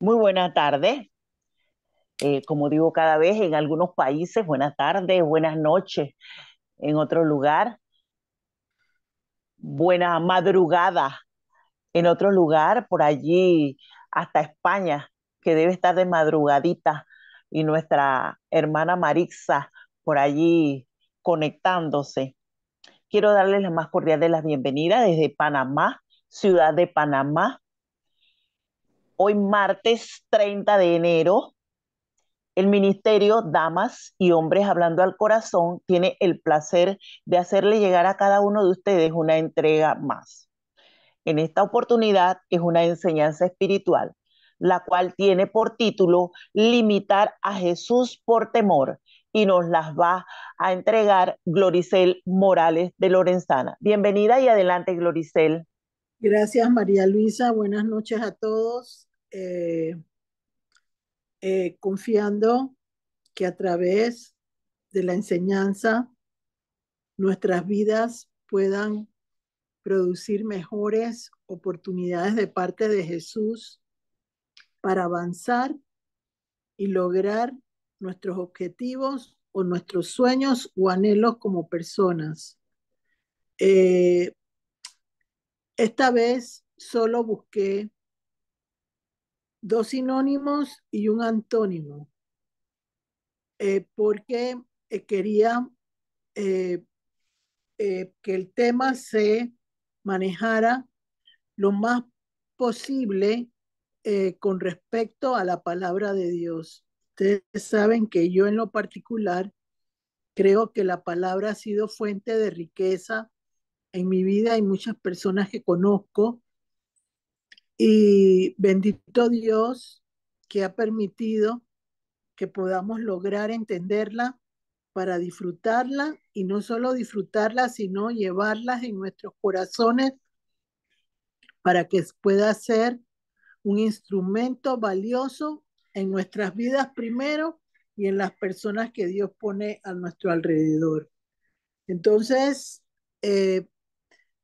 Muy buena tarde. Como digo cada vez, en algunos países, buenas tardes, buenas noches. En otro lugar, buena madrugada. En otro lugar, por allí, hasta España, que debe estar de madrugadita. Y nuestra hermana Marixa por allí conectándose. Quiero darles la más cordial de las bienvenidas desde Panamá, ciudad de Panamá. Hoy martes 30 de enero. El Ministerio Damas y Hombres Hablando al Corazón tiene el placer de hacerle llegar a cada uno de ustedes una entrega más. En esta oportunidad es una enseñanza espiritual, la cual tiene por título Limitar a Jesús por temor, y nos las va a entregar Gloricel Morales de Lorenzana. Bienvenida y adelante, Gloricel. Gracias, María Luisa. Buenas noches a todos. Confiando que a través de la enseñanza nuestras vidas puedan producir mejores oportunidades de parte de Jesús para avanzar y lograr nuestros objetivos o nuestros sueños o anhelos como personas. Eh, esta vez solo busqué dos sinónimos y un antónimo porque quería eh, que el tema se manejara lo más posible con respecto a la palabra de Dios. Ustedes saben que yo en lo particular creo que la palabra ha sido fuente de riqueza en mi vida. Hay muchas personas que conozco y bendito Dios que ha permitido que podamos lograr entenderla para disfrutarla y no solo disfrutarla, sino llevarlas en nuestros corazones para que pueda ser un instrumento valioso en nuestras vidas primero y en las personas que Dios pone a nuestro alrededor. Entonces, eh,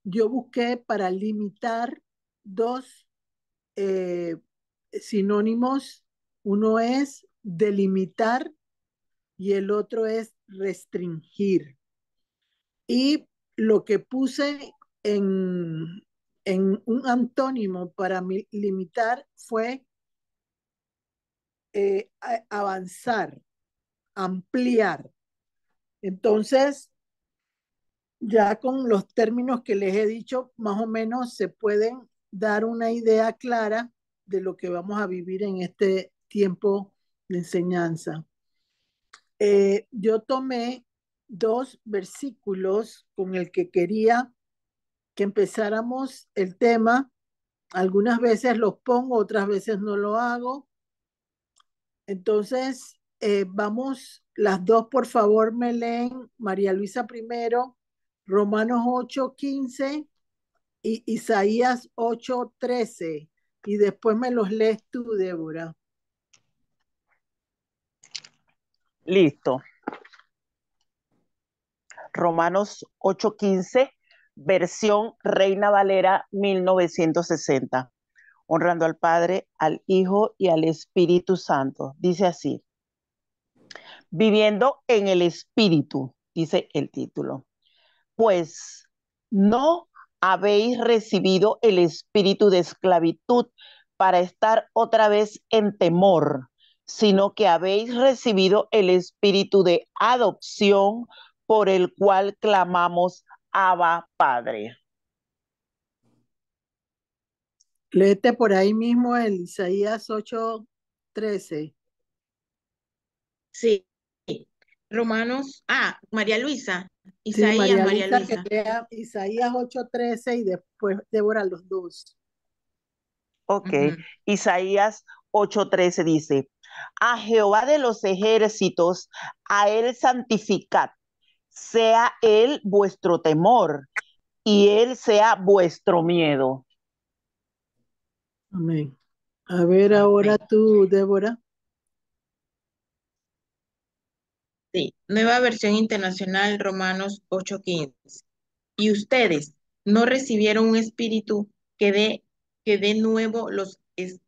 yo busqué para limitar dos eh, sinónimos. Uno es delimitar y el otro es restringir. Y lo que puse en, en un antónimo para limitar fue avanzar, ampliar. Entonces, ya con los términos que les he dicho, más o menos se pueden dar una idea clara de lo que vamos a vivir en este tiempo de enseñanza. Yo tomé dos versículos con el que quería que empezáramos el tema. Algunas veces los pongo, otras veces no lo hago. Entonces, vamos, las dos, por favor, me leen. María Luisa primero, Romanos 8:15 y Isaías 8:13. Y después me los lees tú, Débora. Listo. Romanos 8:15, versión Reina Valera 1960. Honrando al Padre, al Hijo y al Espíritu Santo. Dice así: viviendo en el Espíritu, dice el título. Pues no habéis recibido el espíritu de esclavitud para estar otra vez en temor, sino que habéis recibido el espíritu de adopción por el cual clamamos Abba Padre. Léete por ahí mismo el Isaías 8:13. Sí, Romanos, María Luisa, Sí, Isaías, María María Luisa, que Luisa. lea Isaías 8:13 y después Débora los dos. Ok, Ujú. Isaías 8:13 dice: a Jehová de los ejércitos, a él santificad, sea él vuestro temor y él sea vuestro miedo. Amén. A ver ahora Amén. tú, Débora. Sí, nueva versión internacional, Romanos 8:15. Y ustedes no recibieron un espíritu que de nuevo los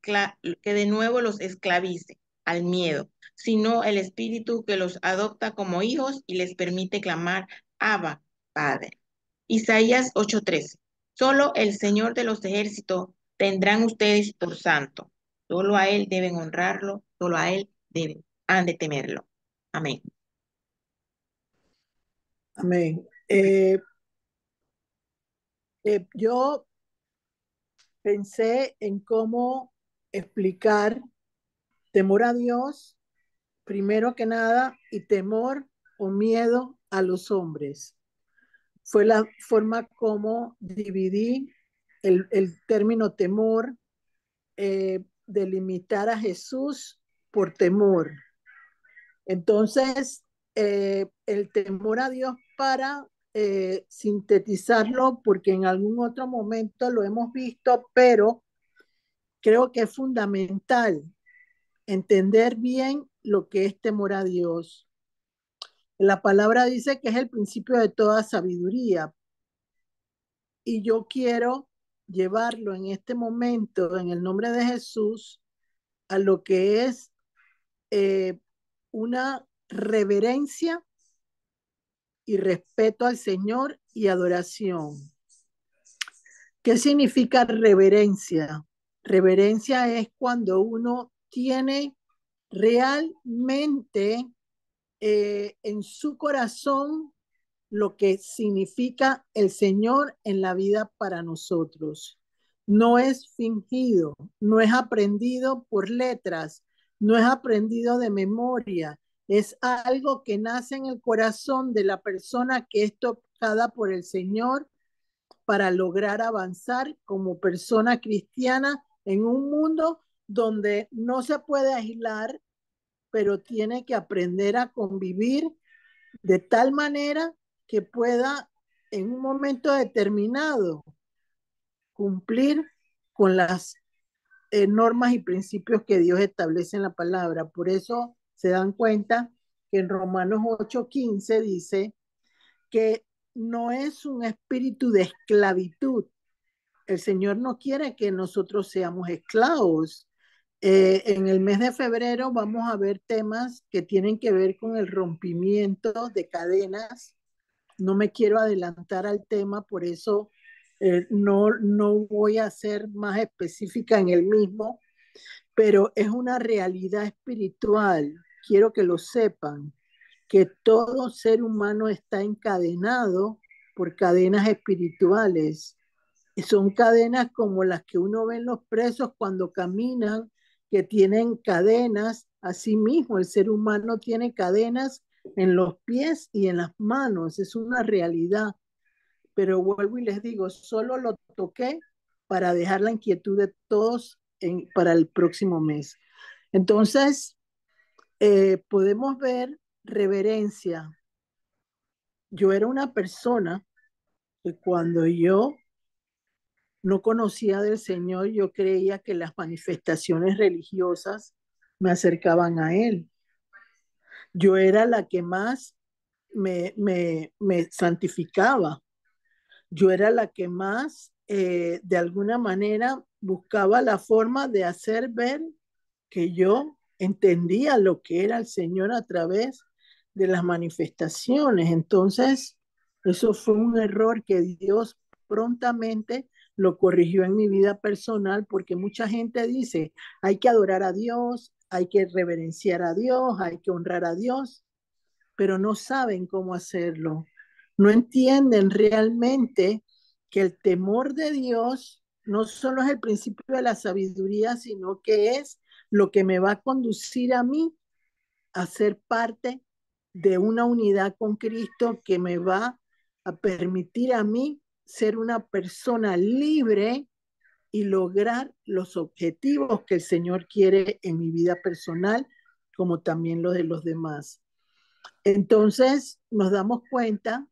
que de nuevo los esclavice al miedo, sino el espíritu que los adopta como hijos y les permite clamar, Abba, Padre. Isaías 8:13. Solo el Señor de los ejércitos tendrán ustedes por santo. Solo a Él deben honrarlo, solo a Él han de temerlo. Amén. Amén. Yo pensé en cómo explicar temor a Dios, primero que nada, y temor o miedo a los hombres. Fue la forma como dividí el término temor, delimitar a Jesús por temor. Entonces, el temor a Dios para sintetizarlo, porque en algún otro momento lo hemos visto, pero creo que es fundamental entender bien lo que es temor a Dios. La palabra dice que es el principio de toda sabiduría, y yo quiero llevarlo en este momento, en el nombre de Jesús, a lo que es eh, una reverencia y respeto al Señor y adoración. ¿Qué significa reverencia? Reverencia es cuando uno tiene realmente en su corazón lo que significa el Señor en la vida para nosotros. No es fingido, no es aprendido por letras, no es aprendido de memoria, es algo que nace en el corazón de la persona que es tocada por el Señor para lograr avanzar como persona cristiana en un mundo donde no se puede aislar, pero tiene que aprender a convivir de tal manera que pueda en un momento determinado cumplir con las normas y principios que Dios establece en la palabra. Por eso se dan cuenta que en Romanos 8:15 dice que no es un espíritu de esclavitud. El Señor no quiere que nosotros seamos esclavos. En el mes de febrero vamos a ver temas que tienen que ver con el rompimiento de cadenas. No me quiero adelantar al tema, por eso no voy a ser más específica en el mismo, pero es una realidad espiritual. Quiero que lo sepan, que todo ser humano está encadenado por cadenas espirituales. Son cadenas como las que uno ve en los presos cuando caminan, que tienen cadenas. Asimismo, el ser humano tiene cadenas en los pies y en las manos. Es una realidad. Pero vuelvo y les digo, solo lo toqué para dejar la inquietud de todos para el próximo mes. Entonces, podemos ver reverencia. Yo era una persona que cuando yo no conocía del Señor, yo creía que las manifestaciones religiosas me acercaban a Él. Yo era la que más me santificaba. Yo era la que más, de alguna manera, buscaba la forma de hacer ver que yo entendía lo que era el Señor a través de las manifestaciones. Entonces, eso fue un error que Dios prontamente lo corrigió en mi vida personal, porque mucha gente dice, hay que adorar a Dios, hay que reverenciar a Dios, hay que honrar a Dios, pero no saben cómo hacerlo. No entienden realmente que el temor de Dios no solo es el principio de la sabiduría, sino que es lo que me va a conducir a mí a ser parte de una unidad con Cristo, que me va a permitir a mí ser una persona libre y lograr los objetivos que el Señor quiere en mi vida personal, como también los de los demás. Entonces nos damos cuenta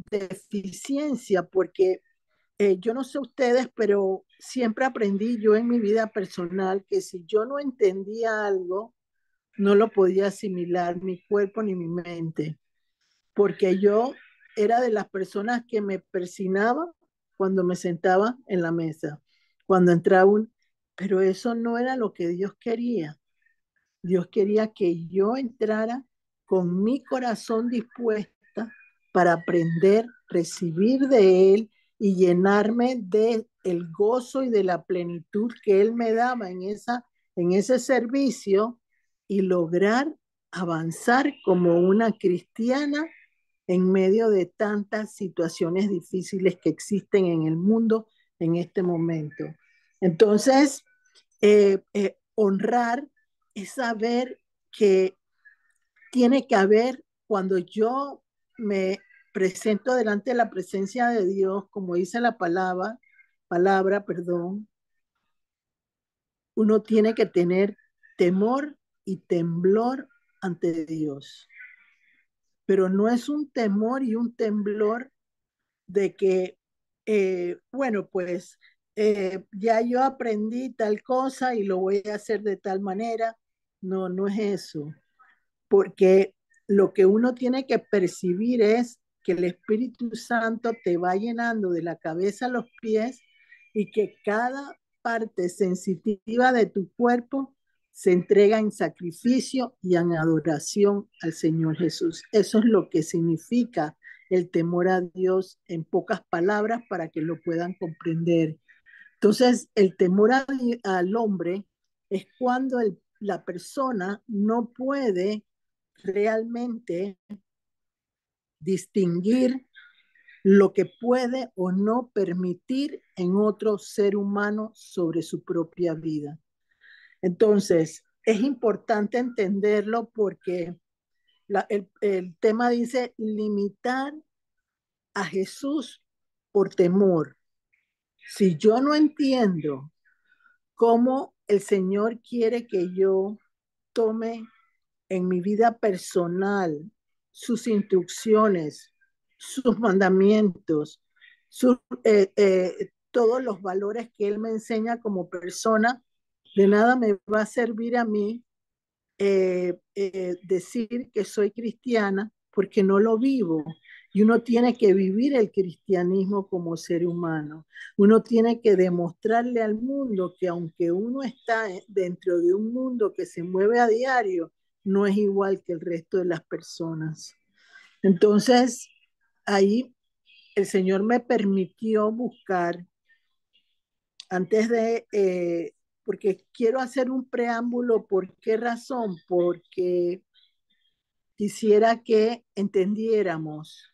de deficiencia, porque yo no sé ustedes, pero siempre aprendí yo en mi vida personal que si yo no entendía algo, no lo podía asimilar mi cuerpo ni mi mente, porque yo era de las personas que me persinaba cuando me sentaba en la mesa. cuando entraba pero eso no era lo que Dios quería. Dios quería que yo entrara con mi corazón dispuesta para aprender, recibir de Él y llenarme de el gozo y de la plenitud que Él me daba en ese servicio y lograr avanzar como una cristiana en medio de tantas situaciones difíciles que existen en el mundo en este momento. Entonces, honrar es saber que tiene que haber, cuando yo me presento delante de la presencia de Dios, como dice la palabra, uno tiene que tener temor y temblor ante Dios. Pero no es un temor y un temblor de que, bueno, pues ya yo aprendí tal cosa y lo voy a hacer de tal manera. No, no es eso. Porque lo que uno tiene que percibir es que el Espíritu Santo te va llenando de la cabeza a los pies y que cada parte sensitiva de tu cuerpo se entrega en sacrificio y en adoración al Señor Jesús. Eso es lo que significa el temor a Dios en pocas palabras para que lo puedan comprender. Entonces, el temor al hombre es cuando la persona no puede realmente distinguir lo que puede o no permitir en otro ser humano sobre su propia vida. Entonces, es importante entenderlo porque el tema dice limitar a Jesús por temor. Si yo no entiendo cómo el Señor quiere que yo tome en mi vida personal sus instrucciones, sus mandamientos, todos los valores que Él me enseña como persona, de nada me va a servir a mí decir que soy cristiana porque no lo vivo. Y uno tiene que vivir el cristianismo como ser humano. Uno tiene que demostrarle al mundo que aunque uno está dentro de un mundo que se mueve a diario, no es igual que el resto de las personas. Entonces, ahí el Señor me permitió buscar, antes porque quiero hacer un preámbulo. ¿Por qué razón? Porque quisiera que entendiéramos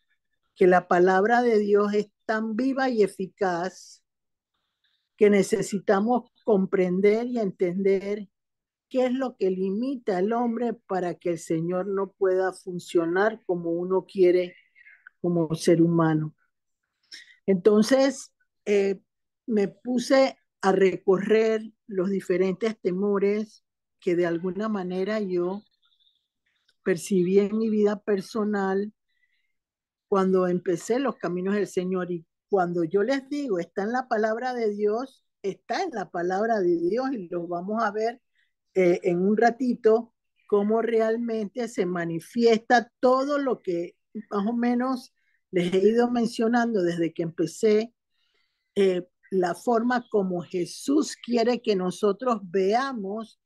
que la palabra de Dios es tan viva y eficaz que necesitamos comprender y entender qué es lo que limita al hombre para que el Señor no pueda funcionar como uno quiere como ser humano. Entonces, me puse a recorrer los diferentes temores que de alguna manera yo percibí en mi vida personal cuando empecé los caminos del Señor. Y cuando yo les digo, está en la palabra de Dios, está en la palabra de Dios y lo vamos a ver en un ratito, cómo realmente se manifiesta todo lo que más o menos les he ido mencionando desde que empecé, la forma como Jesús quiere que nosotros veamos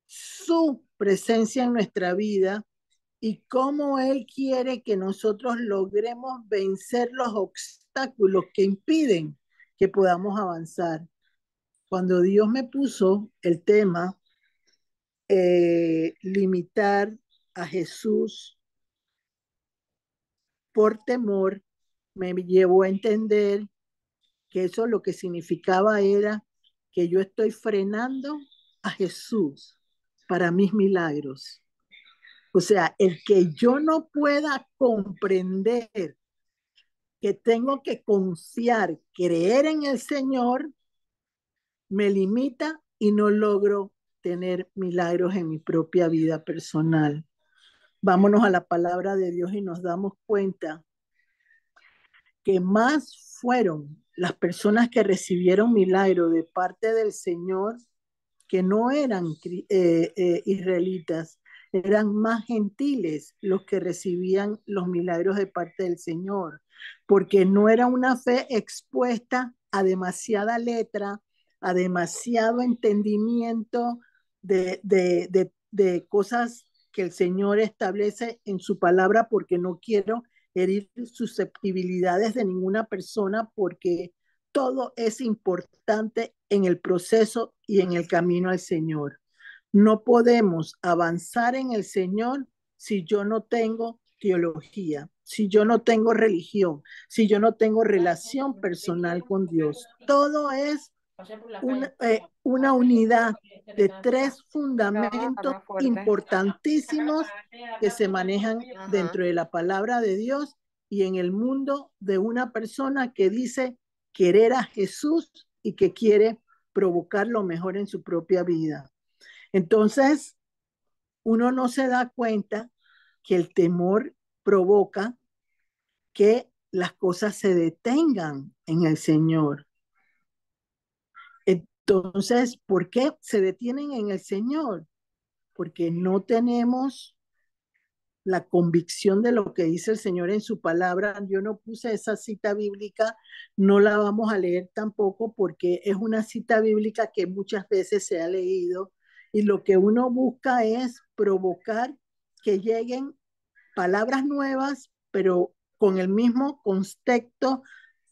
su presencia en nuestra vida y cómo Él quiere que nosotros logremos vencer los obstáculos que impiden que podamos avanzar. Cuando Dios me puso el tema, limitar a Jesús por temor, me llevó a entender que eso lo que significaba era que yo estoy frenando a Jesús para mis milagros. O sea, el que yo no pueda comprender que tengo que confiar, creer en el Señor, me limita y no logro tener milagros en mi propia vida personal. Vámonos a la palabra de Dios y nos damos cuenta que más fueron las personas que recibieron milagro de parte del Señor que no eran israelitas, eran más gentiles los que recibían los milagros de parte del Señor, porque no era una fe expuesta a demasiada letra, a demasiado entendimiento de cosas que el Señor establece en su palabra, porque no quiero herir susceptibilidades de ninguna persona, porque todo es importante en el proceso y en el camino al Señor. No podemos avanzar en el Señor si yo no tengo teología, si yo no tengo religión, si yo no tengo relación personal con Dios. Todo es una unidad de tres fundamentos Habla fuerte. importantísimos que se manejan Ajá. dentro de la palabra de Dios y en el mundo de una persona que dice querer a Jesús y que quiere provocar lo mejor en su propia vida. Entonces, uno no se da cuenta que el temor provoca que las cosas se detengan en el Señor. Entonces, ¿por qué se detienen en el Señor? Porque no tenemos la convicción de lo que dice el Señor en su palabra. Yo no puse esa cita bíblica, no la vamos a leer tampoco porque es una cita bíblica que muchas veces se ha leído y lo que uno busca es provocar que lleguen palabras nuevas, pero con el mismo contexto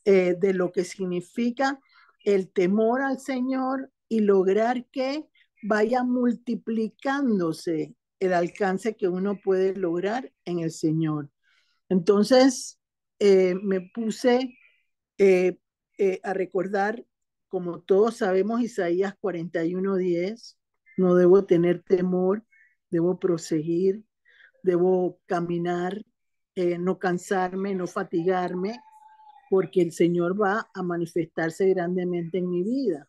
de lo que significa el temor al Señor y lograr que vaya multiplicándose el alcance que uno puede lograr en el Señor. Entonces, me puse eh, a recordar, como todos sabemos, Isaías 41:10, no debo tener temor, debo proseguir, debo caminar, no cansarme, no fatigarme, porque el Señor va a manifestarse grandemente en mi vida.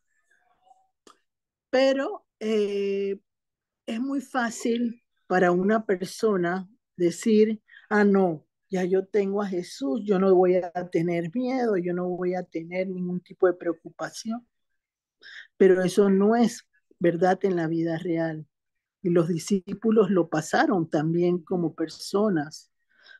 Pero es muy fácil para una persona decir, ah, no, ya yo tengo a Jesús, yo no voy a tener miedo, yo no voy a tener ningún tipo de preocupación. Pero eso no es verdad en la vida real. Y los discípulos lo pasaron también como personas.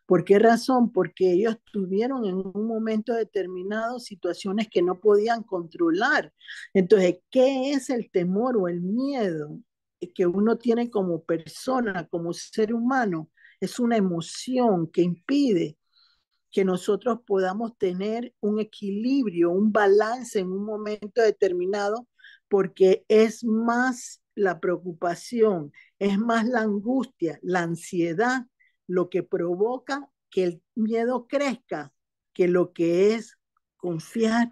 ¿Por qué razón? Porque ellos tuvieron en un momento determinado situaciones que no podían controlar. Entonces, ¿qué es el temor o el miedo que uno tiene como persona, como ser humano? Es una emoción que impide que nosotros podamos tener un equilibrio, un balance en un momento determinado, porque es más la preocupación, es más la angustia, la ansiedad, lo que provoca que el miedo crezca, que lo que es confiar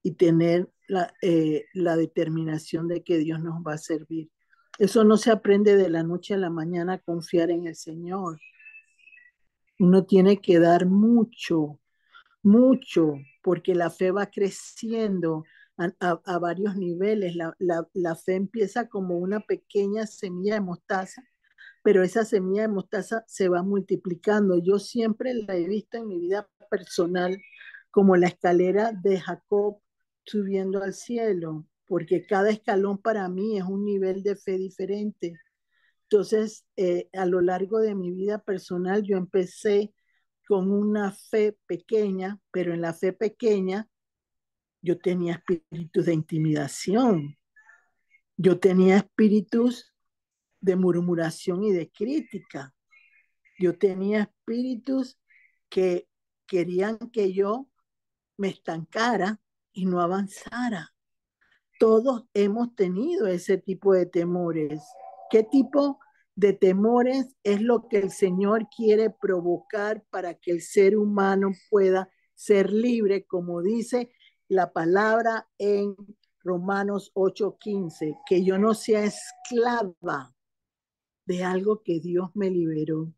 y tener la determinación de que Dios nos va a servir. Eso no se aprende de la noche a la mañana a confiar en el Señor. Uno tiene que dar mucho, mucho, porque la fe va creciendo a varios niveles. La fe empieza como una pequeña semilla de mostaza, pero esa semilla de mostaza se va multiplicando. Yo siempre la he visto en mi vida personal como la escalera de Jacob subiendo al cielo, porque cada escalón para mí es un nivel de fe diferente. Entonces, a lo largo de mi vida personal, yo empecé con una fe pequeña, pero en la fe pequeña yo tenía espíritus de intimidación, yo tenía espíritus de murmuración y de crítica, yo tenía espíritus que querían que yo me estancara y no avanzara. Todos hemos tenido ese tipo de temores. ¿Qué tipo de temores es lo que el Señor quiere provocar para que el ser humano pueda ser libre, como dice la palabra en Romanos 8:15, que yo no sea esclava de algo que Dios me liberó?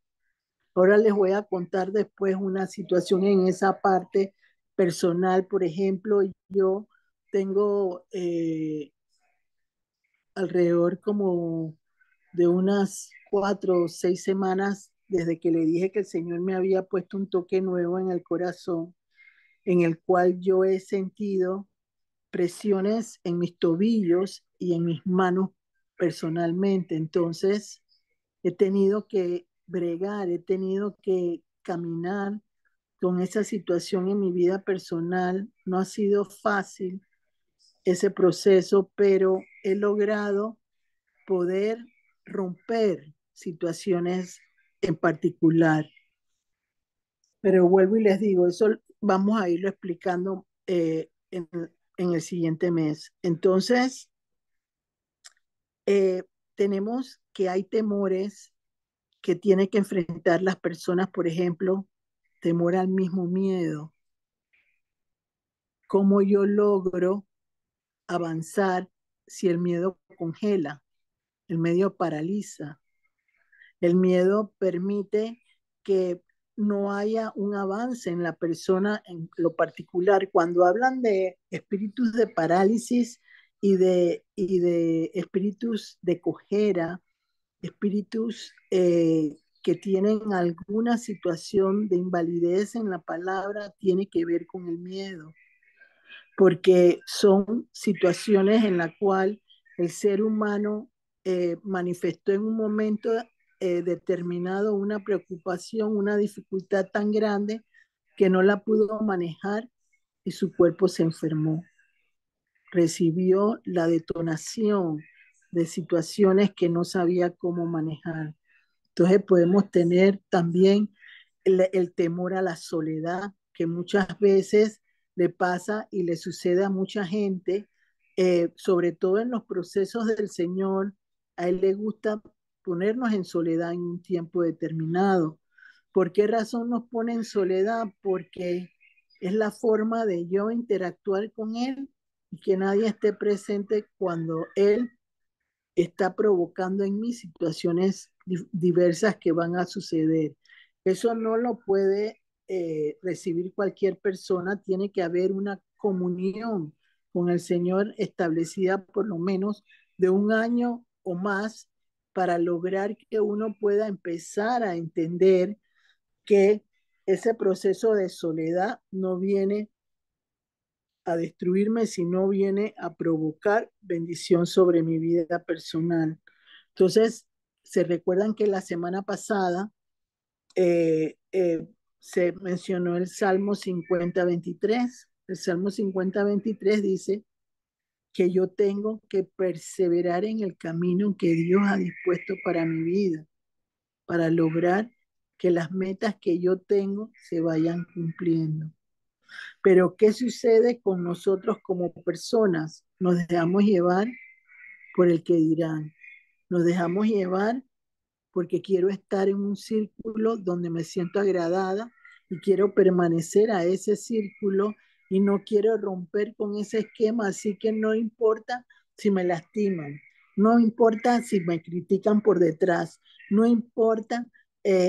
Ahora les voy a contar después una situación en esa parte personal. Por ejemplo, yo tengo alrededor como de unas 4 o 6 semanas desde que le dije que el Señor me había puesto un toque nuevo en el corazón, en el cual yo he sentido presiones en mis tobillos y en mis manos personalmente. Entonces, he tenido que bregar, he tenido que caminar con esa situación en mi vida personal. No ha sido fácil, ese proceso, pero he logrado poder romper situaciones en particular. Pero vuelvo y les digo, eso vamos a irlo explicando en el siguiente mes. Entonces, eh, tenemos que hay temores que tienen que enfrentar las personas, por ejemplo, temor al mismo miedo. ¿Cómo yo logro avanzar si el miedo congela, el miedo paraliza? El miedo permite que no haya un avance en la persona en lo particular. Cuando hablan de espíritus de parálisis y de espíritus de cojera, espíritus que tienen alguna situación de invalidez en la palabra, tiene que ver con el miedo, porque son situaciones en las cuales el ser humano manifestó en un momento determinado una preocupación, una dificultad tan grande que no la pudo manejar y su cuerpo se enfermó. Recibió la detonación de situaciones que no sabía cómo manejar. Entonces podemos tener también el temor a la soledad, que muchas veces le pasa y le sucede a mucha gente, sobre todo en los procesos del Señor. A Él le gusta ponernos en soledad en un tiempo determinado. ¿Por qué razón nos pone en soledad? Porque es la forma de yo interactuar con Él y que nadie esté presente cuando Él está provocando en mí situaciones diversas que van a suceder. Eso no lo puede recibir cualquier persona, tiene que haber una comunión con el Señor establecida por lo menos de un año o más para lograr que uno pueda empezar a entender que ese proceso de soledad no viene a destruirme, sino viene a provocar bendición sobre mi vida personal. Entonces, se recuerdan que la semana pasada se mencionó el Salmo 50:23. El Salmo 50:23 dice que yo tengo que perseverar en el camino que Dios ha dispuesto para mi vida, para lograr que las metas que yo tengo se vayan cumpliendo. Pero ¿qué sucede con nosotros como personas? Nos dejamos llevar por el que dirán. Nos dejamos llevar porque quiero estar en un círculo donde me siento agradada y quiero permanecer a ese círculo y no quiero romper con ese esquema, así que no importa si me lastiman, no importa si me critican por detrás, no importa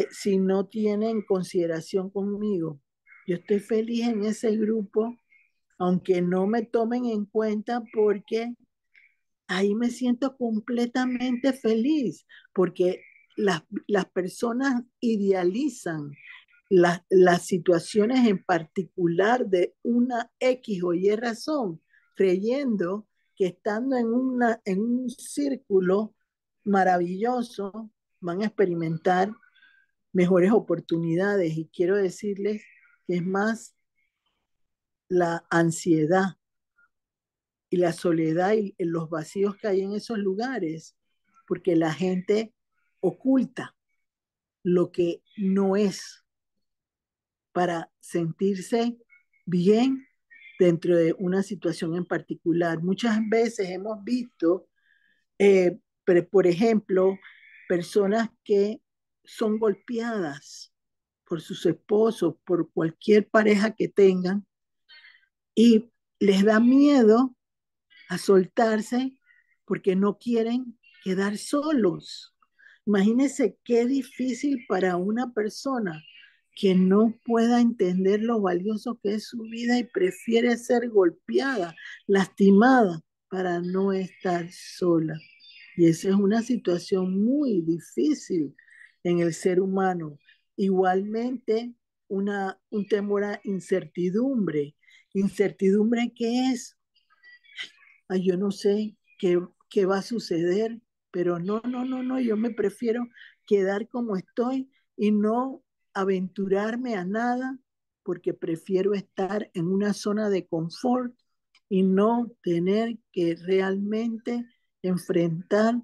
si no tienen consideración conmigo. Yo estoy feliz en ese grupo, aunque no me tomen en cuenta porque ahí me siento completamente feliz, porque las personas idealizan las situaciones en particular de una X o Y razón, creyendo que estando en un círculo maravilloso van a experimentar mejores oportunidades. Y quiero decirles que es más la ansiedad y la soledad y los vacíos que hay en esos lugares, porque la gente oculta lo que no es para sentirse bien dentro de una situación en particular. Muchas veces hemos visto, por ejemplo, personas que son golpeadas por sus esposos, por cualquier pareja que tengan, y les da miedo a soltarse porque no quieren quedar solos. Imagínense qué difícil para una persona que no pueda entender lo valioso que es su vida y prefiere ser golpeada, lastimada, para no estar sola. Y esa es una situación muy difícil en el ser humano. Igualmente, un temor a incertidumbre. ¿Incertidumbre qué es? Ay, yo no sé qué va a suceder, pero no, no, no, no, yo me prefiero quedar como estoy y no aventurarme a nada porque prefiero estar en una zona de confort y no tener que realmente enfrentar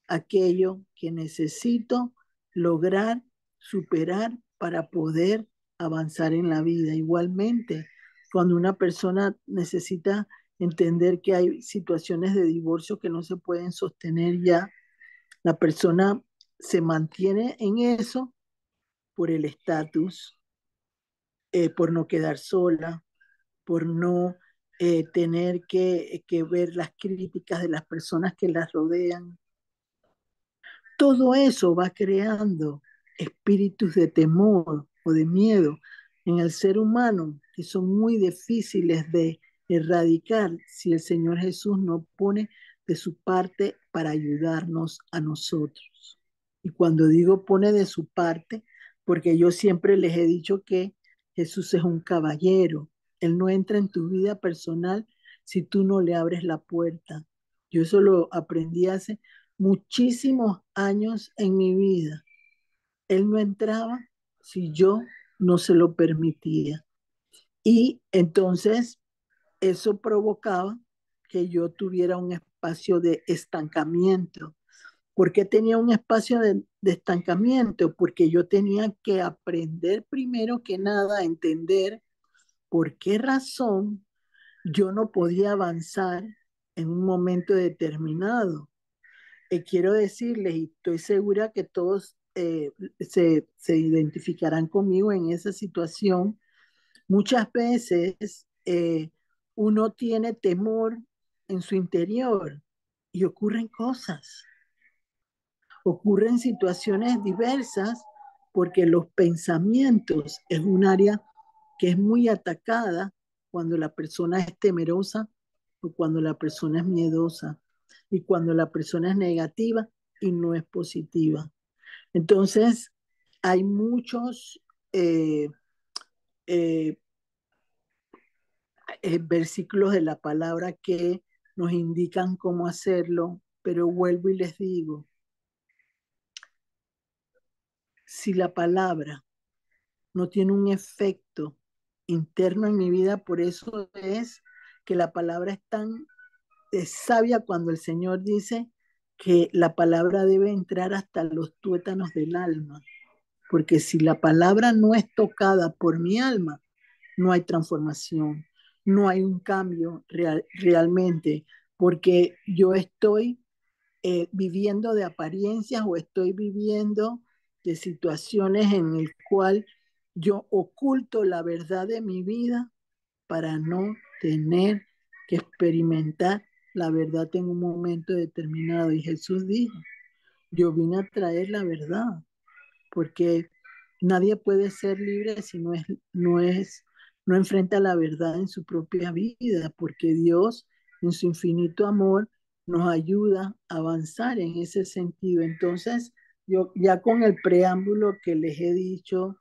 aquello que necesito lograr, superar para poder avanzar en la vida. Igualmente, cuando una persona necesita entender que hay situaciones de divorcio que no se pueden sostener ya, la persona se mantiene en eso por el estatus, por no quedar sola, por no tener que ver las críticas de las personas que las rodean. Todo eso va creando espíritus de temor o de miedo en el ser humano que son muy difíciles de erradicar si el Señor Jesús no pone de su parte para ayudarnos a nosotros. Y cuando digo pone de su parte, porque yo siempre les he dicho que Jesús es un caballero. Él no entra en tu vida personal si tú no le abres la puerta. Yo eso lo aprendí hace muchísimos años en mi vida. Él no entraba si yo no se lo permitía. Y entonces eso provocaba que yo tuviera un espacio de estancamiento. ¿Por qué tenía un espacio de estancamiento? Porque yo tenía que aprender primero que nada a entender por qué razón yo no podía avanzar en un momento determinado. Quiero decirles, y estoy segura que todos se identificarán conmigo en esa situación, muchas veces uno tiene temor en su interior y ocurren situaciones diversas porque los pensamientos es un área que es muy atacada cuando la persona es temerosa o cuando la persona es miedosa y cuando la persona es negativa y no es positiva. Entonces, hay muchos eh, eh, versículos de la palabra que nos indican cómo hacerlo, pero vuelvo y les digo, si la palabra no tiene un efecto interno en mi vida, por eso es que la palabra es tan sabia cuando el Señor dice que la palabra debe entrar hasta los tuétanos del alma, porque si la palabra no es tocada por mi alma, no hay transformación, no hay un cambio realmente, porque yo estoy viviendo de apariencias o estoy viviendo de situaciones en el cual yo oculto la verdad de mi vida para no tener que experimentar la verdad en un momento determinado. Y Jesús dijo, yo vine a traer la verdad, porque nadie puede ser libre si no enfrenta la verdad en su propia vida, porque Dios en su infinito amor nos ayuda a avanzar en ese sentido. Entonces, yo ya con el preámbulo que les he dicho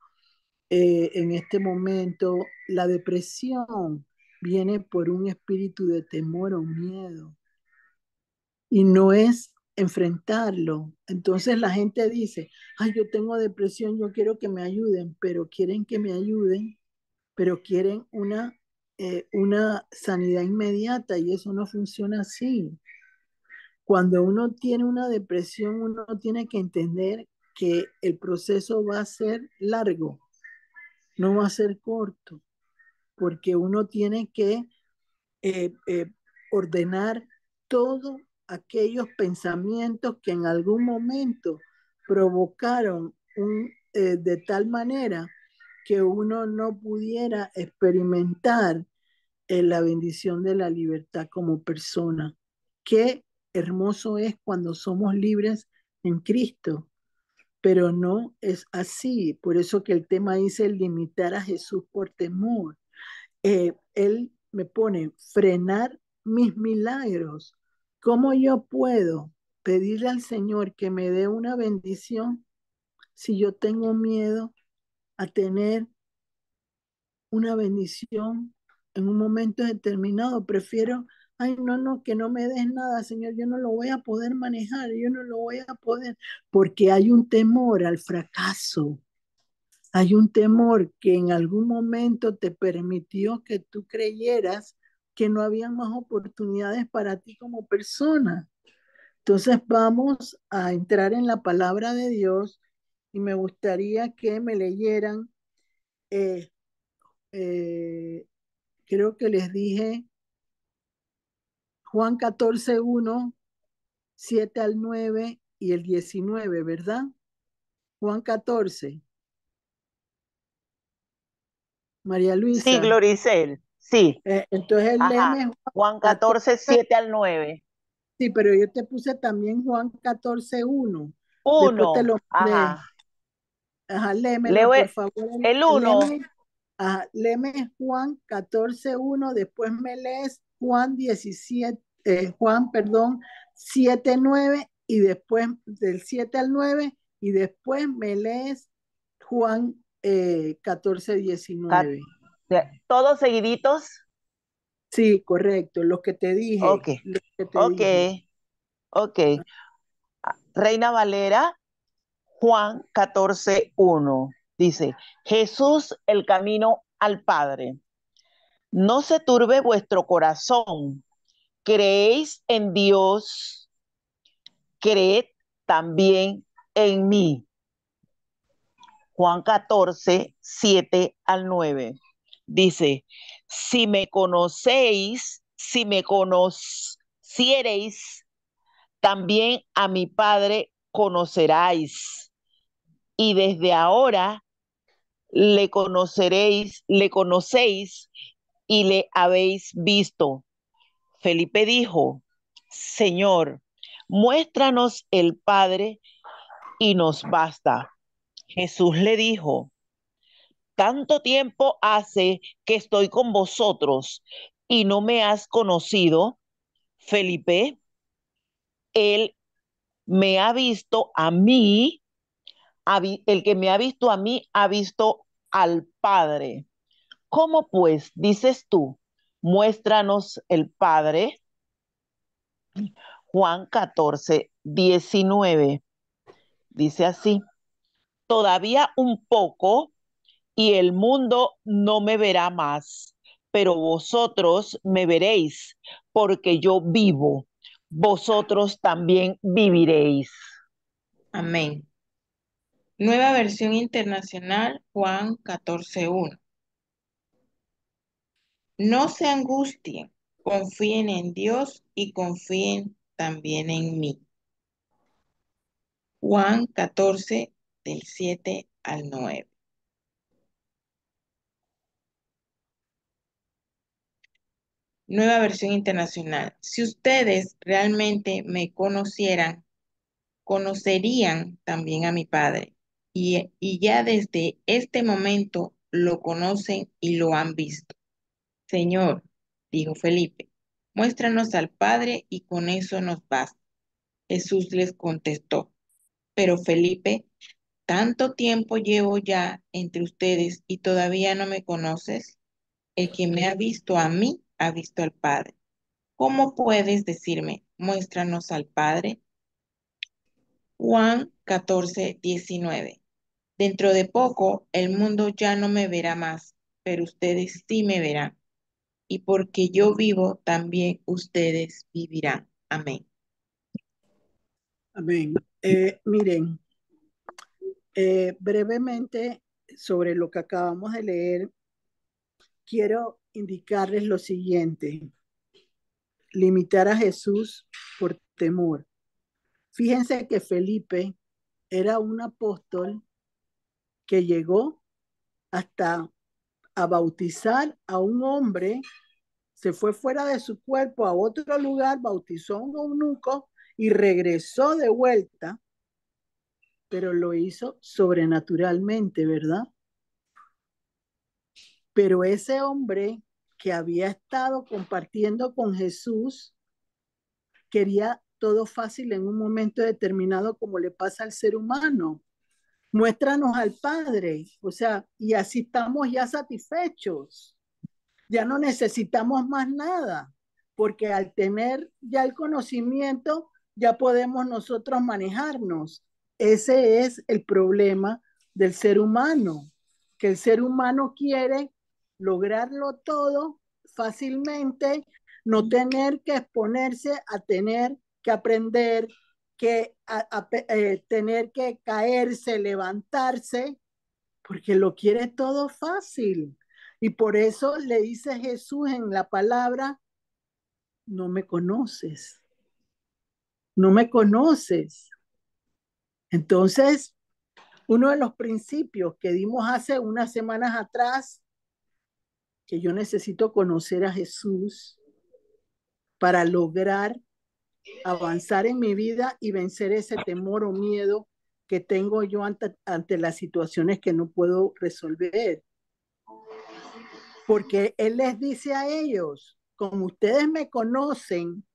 en este momento, la depresión viene por un espíritu de temor o miedo y no es enfrentarlo. Entonces la gente dice, ay, yo tengo depresión, yo quiero que me ayuden, pero quieren que me ayuden, pero quieren una sanidad inmediata y eso no funciona así. Cuando uno tiene una depresión, uno tiene que entender que el proceso va a ser largo, no va a ser corto, porque uno tiene que eh, eh, ordenar todos aquellos pensamientos que en algún momento provocaron de tal manera que uno no pudiera experimentar la bendición de la libertad como persona. Qué hermoso es cuando somos libres en Cristo, pero no es así. Por eso que el tema dice limitar a Jesús por temor. Él me pone frenar mis milagros. ¿Cómo yo puedo pedirle al Señor que me dé una bendición si yo tengo miedo a tener una bendición en un momento determinado? Prefiero, ay, no, no, que no me des nada, Señor, yo no lo voy a poder manejar, yo no lo voy a poder, porque hay un temor al fracaso. Hay un temor que en algún momento te permitió que tú creyeras que no había más oportunidades para ti como persona. Entonces vamos a entrar en la palabra de Dios y me gustaría que me leyeran, eh, eh, creo que les dije Juan 14:1, 7 al 9 y el 19, ¿verdad? Juan 14. María Sí, Luisa. Gloricel, sí. Entonces Ajá. léeme Juan Juan 14, 14. 7 al 9. Sí, pero yo te puse también Juan 14:1. Después te Uno. lo lees. Ajá. Ajá, léemelo, Leo por favor. el uno. Léeme, ajá, léeme Juan 14:1. Después me lees Juan 17, perdón, 7:9. Y después del 7 al 9. Y después me lees Juan 14:19. Todos seguiditos. Sí, correcto, los que te dije, Ok. los que te Ok. dije. Ok. Reina Valera, Juan 14:1. Dice, Jesús el camino al Padre. No se turbe vuestro corazón. Creéis en Dios, creed también en mí. Juan 14, 7 al 9. Dice, si me conociereis, también a mi Padre conoceráis. Y desde ahora le conocéis y le habéis visto. Felipe dijo, Señor, muéstranos el Padre y nos basta. Jesús le dijo, tanto tiempo hace que estoy con vosotros y no me has conocido, Felipe. Él me ha visto a mí, el que me ha visto a mí ha visto al Padre. ¿Cómo pues dices tú? Muéstranos el Padre. Juan 14, 19. Dice así, todavía un poco y el mundo no me verá más, pero vosotros me veréis, porque yo vivo, vosotros también viviréis. Amén. Nueva versión internacional, Juan 14:1. No se angustien, confíen en Dios y confíen también en mí. Juan 14, del 7 al 9. Nueva versión internacional. Si ustedes realmente me conocieran, conocerían también a mi Padre. Y ya desde este momento lo conocen y lo han visto. Señor, dijo Felipe, muéstranos al Padre y con eso nos basta. Jesús les contestó, pero Felipe, tanto tiempo llevo ya entre ustedes y todavía no me conoces. El que me ha visto a mí, ha visto al Padre. ¿Cómo puedes decirme, muéstranos al Padre? Juan 14, 19. Dentro de poco el mundo ya no me verá más, pero ustedes sí me verán. Y porque yo vivo, también ustedes vivirán. Amén. Amén. Miren, brevemente sobre lo que acabamos de leer, quiero indicarles lo siguiente: limitar a Jesús por temor. Fíjense que Felipe era un apóstol que llegó hasta a bautizar a un hombre, se fue fuera de su cuerpo a otro lugar, bautizó a un eunuco y regresó de vuelta, pero lo hizo sobrenaturalmente, ¿verdad? Pero ese hombre que había estado compartiendo con Jesús quería todo fácil en un momento determinado, como le pasa al ser humano. Muéstranos al Padre, o sea, y así estamos ya satisfechos. Ya no necesitamos más nada, porque al tener ya el conocimiento, ya podemos nosotros manejarnos. Ese es el problema del ser humano, que el ser humano quiere lograrlo todo fácilmente, no tener que exponerse a tener que aprender, tener que caerse, levantarse, porque lo quiere todo fácil. Y por eso le dice Jesús en la palabra, no me conoces, no me conoces. Entonces, uno de los principios que dimos hace unas semanas atrás, que yo necesito conocer a Jesús para lograr avanzar en mi vida y vencer ese temor o miedo que tengo yo ante las situaciones que no puedo resolver. Porque Él les dice a ellos, como ustedes me conocen,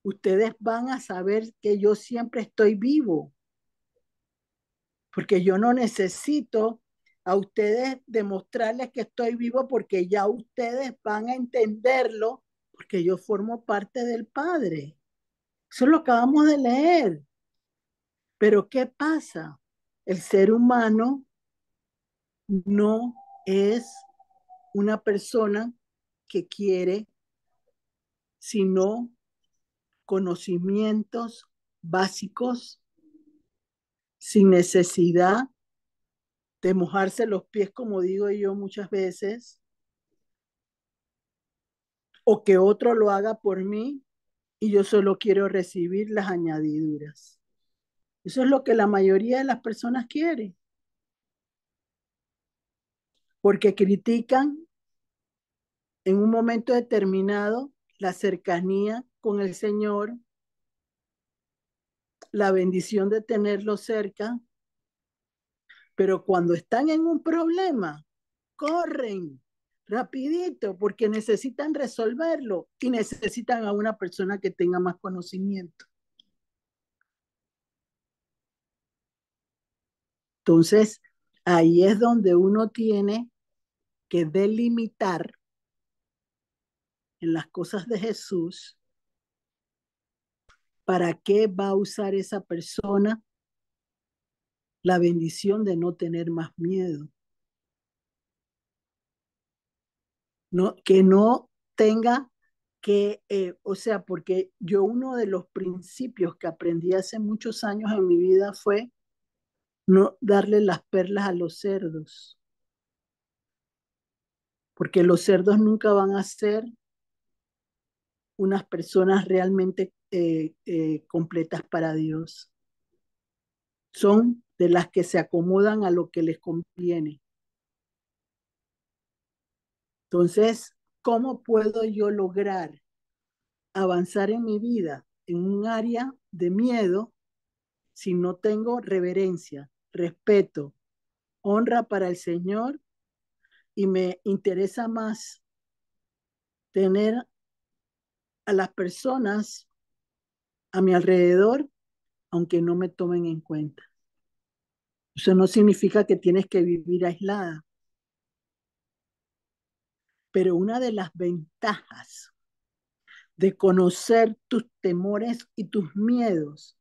ustedes van a saber que yo siempre estoy vivo, porque yo no necesito a ustedes demostrarles que estoy vivo, porque ya ustedes van a entenderlo, porque yo formo parte del Padre. Eso lo acabamos de leer. Pero ¿qué pasa? El ser humano no es una persona que quiere, sino conocimientos básicos sin necesidad de mojarse los pies, como digo yo muchas veces, o que otro lo haga por mí y yo solo quiero recibir las añadiduras. Eso es lo que la mayoría de las personas quiere, porque critican en un momento determinado la cercanía con el Señor, la bendición de tenerlo cerca, pero cuando están en un problema, corren rapidito porque necesitan resolverlo y necesitan a una persona que tenga más conocimiento. Entonces, ahí es donde uno tiene que delimitar en las cosas de Jesús para qué va a usar esa persona la bendición de no tener más miedo. No, que no tenga que, o sea, porque yo uno de los principios que aprendí hace muchos años en mi vida fue no darle las perlas a los cerdos, porque los cerdos nunca van a ser unas personas realmente completas para Dios. Son de las que se acomodan a lo que les conviene. Entonces, ¿cómo puedo yo lograr avanzar en mi vida en un área de miedo si no tengo reverencia, respeto, honra para el Señor y me interesa más tener a las personas a mi alrededor, aunque no me tomen en cuenta? Eso no significa que tienes que vivir aislada, pero una de las ventajas de conocer tus temores y tus miedos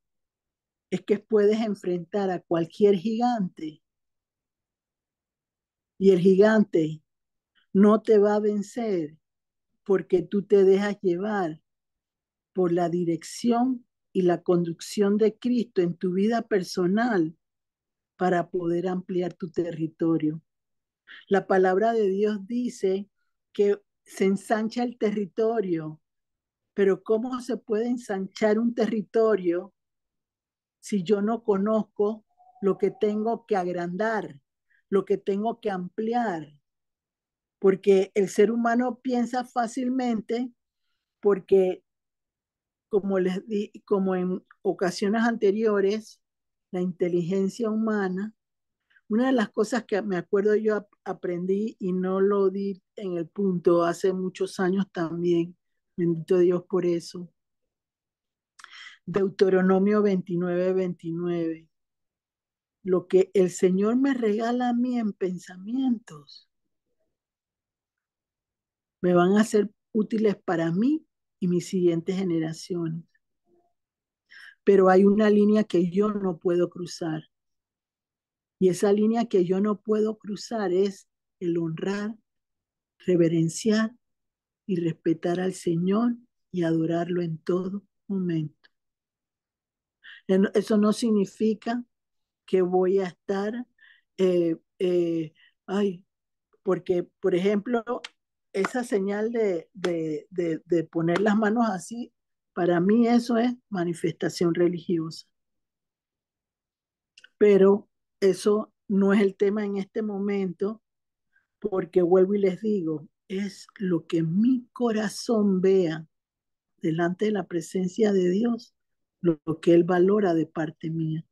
es que puedes enfrentar a cualquier gigante y el gigante no te va a vencer porque tú te dejas llevar por la dirección y la conducción de Cristo en tu vida personal para poder ampliar tu territorio. La palabra de Dios dice que se ensancha el territorio, pero ¿cómo se puede ensanchar un territorio si yo no conozco lo que tengo que agrandar, lo que tengo que ampliar? Porque el ser humano piensa fácilmente porque, como en ocasiones anteriores, la inteligencia humana, una de las cosas que me acuerdo yo aprendí y no lo di en el punto hace muchos años también, bendito Dios por eso, Deuteronomio 29:29, lo que el Señor me regala a mí en pensamientos, me van a ser útiles para mí y mis siguientes generaciones. Pero hay una línea que yo no puedo cruzar. Y esa línea que yo no puedo cruzar es el honrar reverenciar y respetar al Señor y adorarlo en todo momento. Eso no significa que voy a estar, eh, eh, ay, porque, por ejemplo, esa señal de poner las manos así, para mí eso es manifestación religiosa. Pero eso no es el tema en este momento, porque vuelvo y les digo, es lo que mi corazón vea delante de la presencia de Dios, lo que Él valora de parte mía.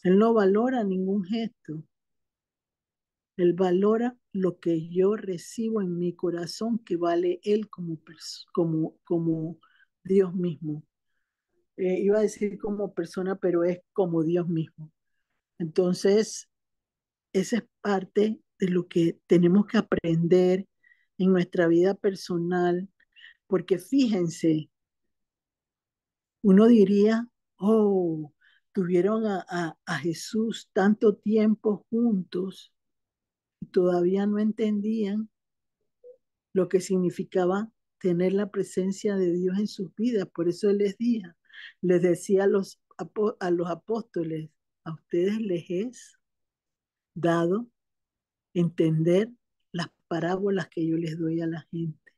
Él no valora ningún gesto. Él valora lo que yo recibo en mi corazón, que vale Él como Dios mismo. Iba a decir como persona, pero es como Dios mismo. Entonces, esa es parte de lo que tenemos que aprender en nuestra vida personal, porque fíjense, uno diría, oh, tuvieron a Jesús tanto tiempo juntos y todavía no entendían lo que significaba tener la presencia de Dios en sus vidas. Por eso Él les decía a los apóstoles, a ustedes les es dado entender las parábolas que yo les doy a la gente,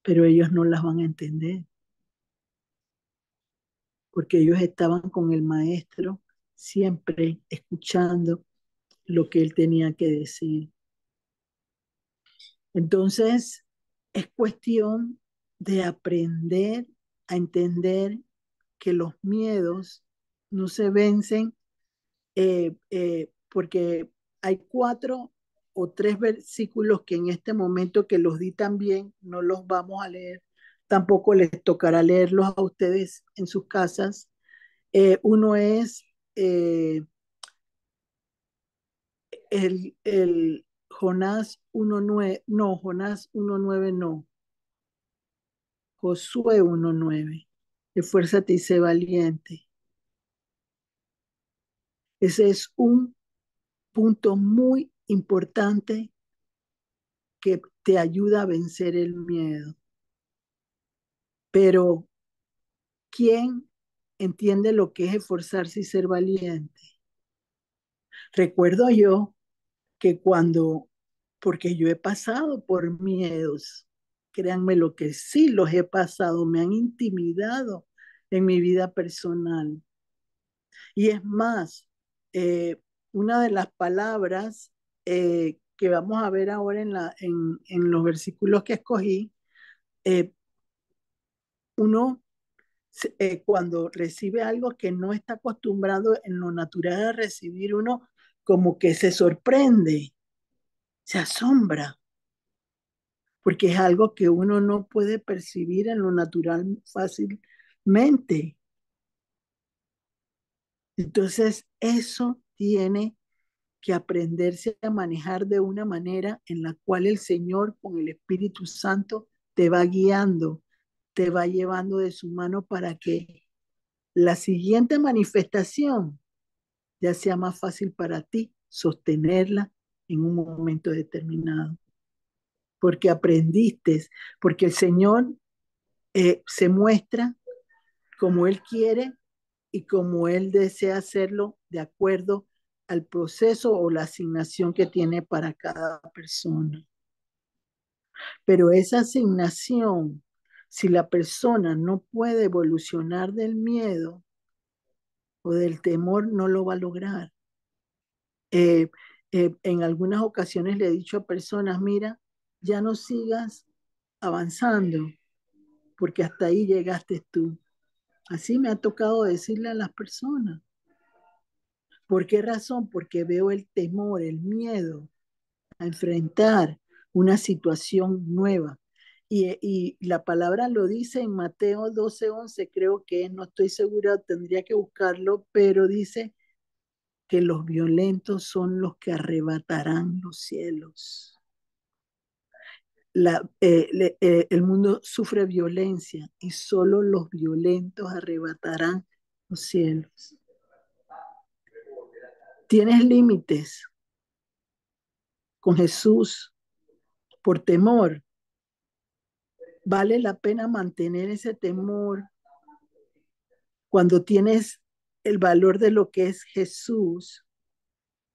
pero ellos no las van a entender, porque ellos estaban con el maestro siempre escuchando lo que él tenía que decir. Entonces, es cuestión de aprender a entender que los miedos no se vencen porque hay 4 o 3 versículos que en este momento que los di también, no los vamos a leer, tampoco les tocará leerlos a ustedes en sus casas. Uno es el Jonás 1:9, no, Jonás 1:9 no, Josué 1:9, esfuérzate y sé valiente. Ese es un punto muy importante que te ayuda a vencer el miedo. Pero, ¿quién entiende lo que es esforzarse y ser valiente? Recuerdo yo que porque yo he pasado por miedos, créanme lo que sí los he pasado, me han intimidado en mi vida personal. Y es más, una de las palabras que vamos a ver ahora en los versículos que escogí, eh, uno cuando recibe algo que no está acostumbrado en lo natural a recibir, uno como que se sorprende, se asombra, porque es algo que uno no puede percibir en lo natural fácilmente. Entonces, eso tiene que aprenderse a manejar de una manera en la cual el Señor con el Espíritu Santo te va guiando, te va llevando de su mano para que la siguiente manifestación ya sea más fácil para ti sostenerla en un momento determinado. Porque aprendiste, porque el Señor se muestra como Él quiere y como Él desea hacerlo de acuerdo al proceso o la asignación que tiene para cada persona. Pero esa asignación, si la persona no puede evolucionar del miedo o del temor, no lo va a lograr. Eh, en algunas ocasiones le he dicho a personas, mira, ya no sigas avanzando, porque hasta ahí llegaste tú. Así me ha tocado decirle a las personas. ¿Por qué razón? Porque veo el temor, el miedo a enfrentar una situación nueva. Y la palabra lo dice en Mateo 12:11, creo que no estoy segura, tendría que buscarlo, pero dice que los violentos son los que arrebatarán los cielos. El mundo sufre violencia y solo los violentos arrebatarán los cielos. Tienes límites, con Jesús por temor, vale la pena mantener ese temor cuando tienes el valor de lo que es Jesús,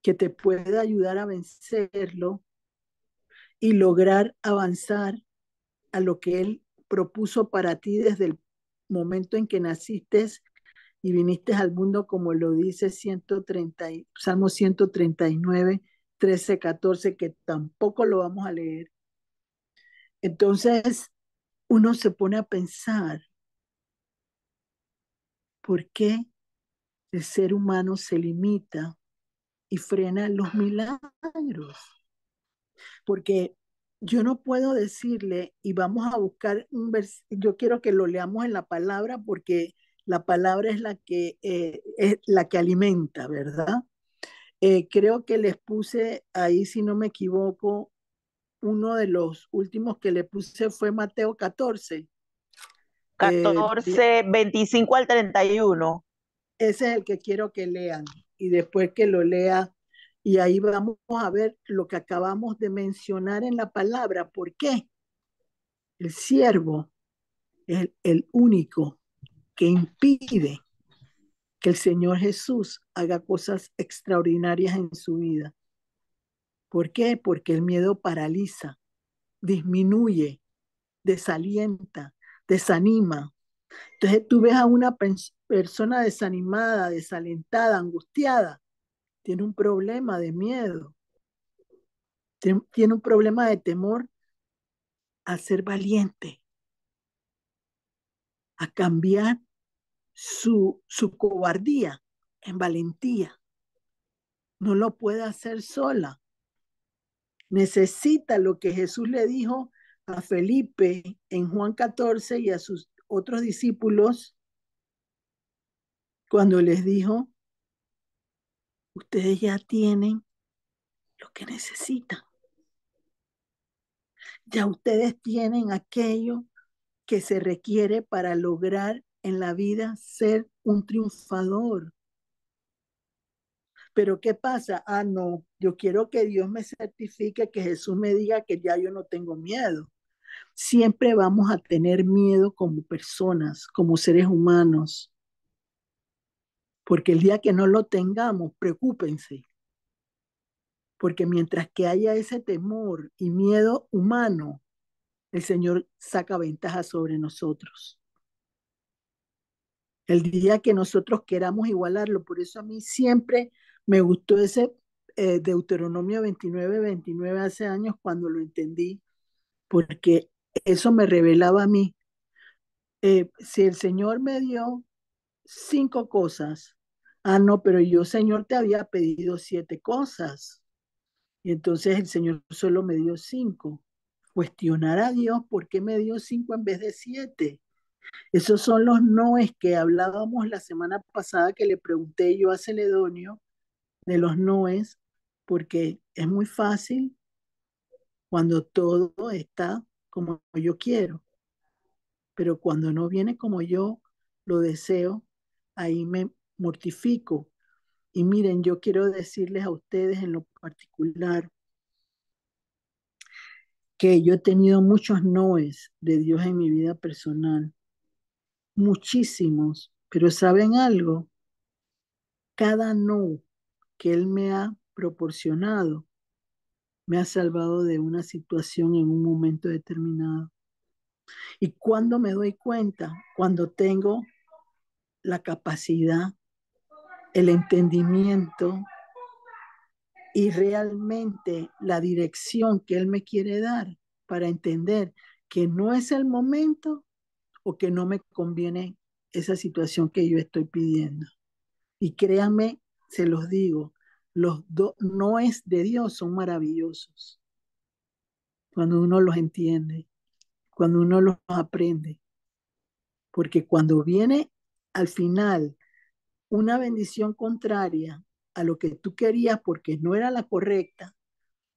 que te puede ayudar a vencerlo y lograr avanzar a lo que Él propuso para ti desde el momento en que naciste y viniste al mundo, como lo dice Salmo 139, 13, 14, que tampoco lo vamos a leer. Entonces, uno se pone a pensar, ¿por qué el ser humano se limita y frena los milagros? Porque yo no puedo decirle, y vamos a buscar un versículo, yo quiero que lo leamos en la palabra porque la palabra es la que alimenta, ¿verdad? Creo que les puse ahí, si no me equivoco, uno de los últimos que le puse fue Mateo 14. Eh, 14, 25 al 31. Ese es el que quiero que lean y después que lo lea, y ahí vamos a ver lo que acabamos de mencionar en la palabra. ¿Por qué? El siervo es el único que impide que el Señor Jesús haga cosas extraordinarias en su vida. ¿Por qué? Porque el miedo paraliza, disminuye, desalienta, desanima. Entonces tú ves a una persona desanimada, desalentada, angustiada, tiene un problema de miedo, tiene un problema de temor a ser valiente, a cambiar su cobardía en valentía. No lo puede hacer sola. Necesita lo que Jesús le dijo a Felipe en Juan 14 y a sus otros discípulos cuando les dijo, ustedes ya tienen lo que necesitan. Ya ustedes tienen aquello que se requiere para lograr en la vida ser un triunfador. Pero ¿qué pasa? Ah, no, yo quiero que Dios me certifique, que Jesús me diga que ya yo no tengo miedo. Siempre vamos a tener miedo como personas, como seres humanos, porque el día que no lo tengamos, preocúpense, porque mientras que haya ese temor y miedo humano, el Señor saca ventaja sobre nosotros. El día que nosotros queramos igualarlo, por eso a mí siempre me gustó ese Deuteronomio 29, 29 hace años cuando lo entendí, porque eso me revelaba a mí. Si el Señor me dio 5 cosas, ah, no, pero yo, Señor, te había pedido 7 cosas. Y entonces el Señor solo me dio 5. Cuestionar a Dios, ¿por qué me dio 5 en vez de 7? Esos son los noes que hablábamos la semana pasada que le pregunté yo a Celedonio de los noes, porque es muy fácil cuando todo está como yo quiero, pero cuando no viene como yo lo deseo, ahí me mortifico. Y miren, yo quiero decirles a ustedes en lo particular que yo he tenido muchos noes de Dios en mi vida personal, muchísimos, pero ¿saben algo? Cada no que Él me ha proporcionado me ha salvado de una situación en un momento determinado. Y cuando me doy cuenta, cuando tengo la capacidad, el entendimiento y realmente la dirección que Él me quiere dar para entender que no es el momento o que no me conviene esa situación que yo estoy pidiendo. Y créanme, se los digo, los no es de Dios son maravillosos cuando uno los entiende, cuando uno los aprende. Porque cuando viene al final una bendición contraria a lo que tú querías porque no era la correcta,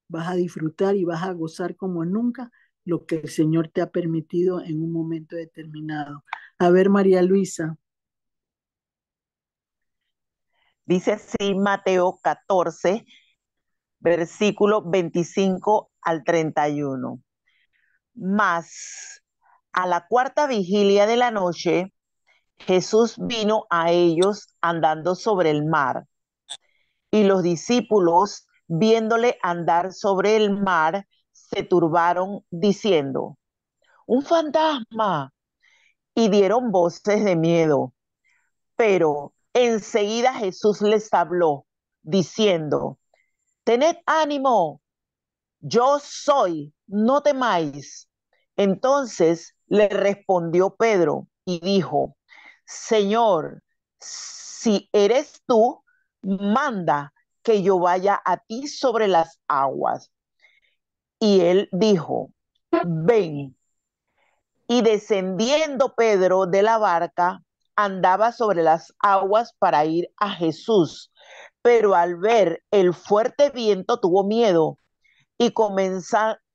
vas a disfrutar y vas a gozar como nunca lo que el Señor te ha permitido en un momento determinado. A ver, María Luisa. Dice así Mateo 14, versículo 25 al 31. Mas a la cuarta vigilia de la noche, Jesús vino a ellos andando sobre el mar, y los discípulos, viéndole andar sobre el mar, se turbaron diciendo, un fantasma, y dieron voces de miedo. Pero enseguida Jesús les habló, diciendo, tened ánimo, yo soy, no temáis. Entonces le respondió Pedro y dijo, Señor, si eres tú, manda que yo vaya a ti sobre las aguas. Y él dijo, ven. Y descendiendo Pedro de la barca, andaba sobre las aguas para ir a Jesús. Pero al ver el fuerte viento tuvo miedo y Pero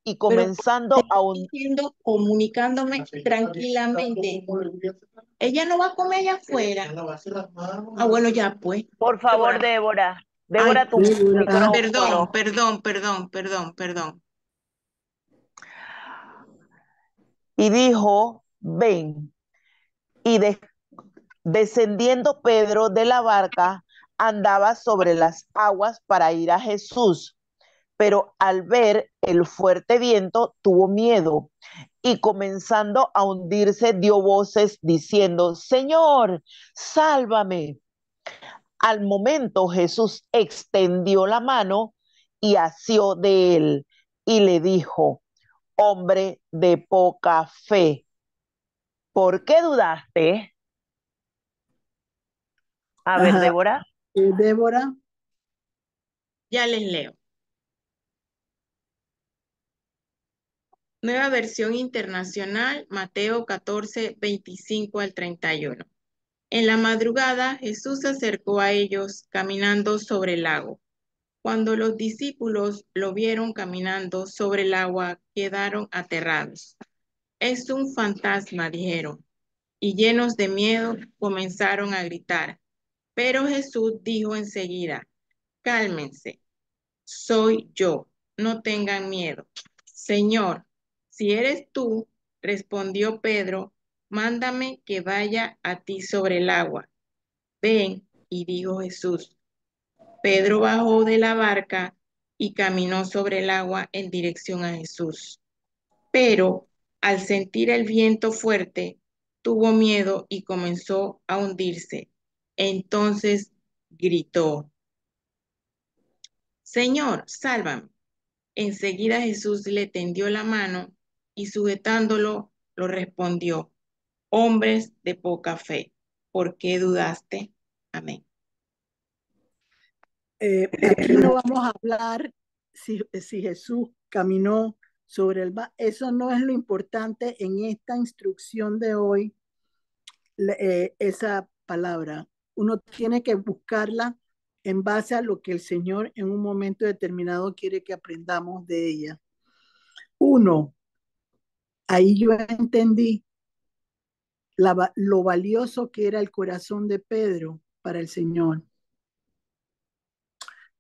te comenzando a estoy diciendo, comunicándome tranquilamente. Ella no va a comer allá afuera. Ah, bueno, ya pues. Por favor, Débora. Débora, Ay, Débora, tu Débora, perdón, micrófono. perdón, perdón, perdón, perdón. Y dijo, ven. Y descendiendo Pedro de la barca, andaba sobre las aguas para ir a Jesús. Pero al ver el fuerte viento, tuvo miedo y comenzando a hundirse, dio voces diciendo, Señor, sálvame. Al momento Jesús extendió la mano y asió de él y le dijo, hombre de poca fe, ¿por qué dudaste? A ver, ajá, Débora. Débora, Ya les leo. Nueva versión internacional, Mateo 14, 25 al 31. En la madrugada, Jesús se acercó a ellos caminando sobre el lago. Cuando los discípulos lo vieron caminando sobre el agua, quedaron aterrados. Es un fantasma, dijeron, y llenos de miedo comenzaron a gritar. Pero Jesús dijo enseguida, cálmense, soy yo, no tengan miedo. Señor, si eres tú, respondió Pedro, mándame que vaya a ti sobre el agua. Ven, y dijo Jesús. Pedro bajó de la barca y caminó sobre el agua en dirección a Jesús. Pero al sentir el viento fuerte, tuvo miedo y comenzó a hundirse. Entonces gritó, Señor, sálvame. Enseguida Jesús le tendió la mano y sujetándolo, lo respondió, hombres de poca fe, ¿por qué dudaste? Amén. aquí no vamos a hablar si Jesús caminó sobre el mar. Eso no es lo importante en esta instrucción de hoy, esa palabra. Uno tiene que buscarla en base a lo que el Señor en un momento determinado quiere que aprendamos de ella. Uno, ahí yo entendí lo valioso que era el corazón de Pedro para el Señor,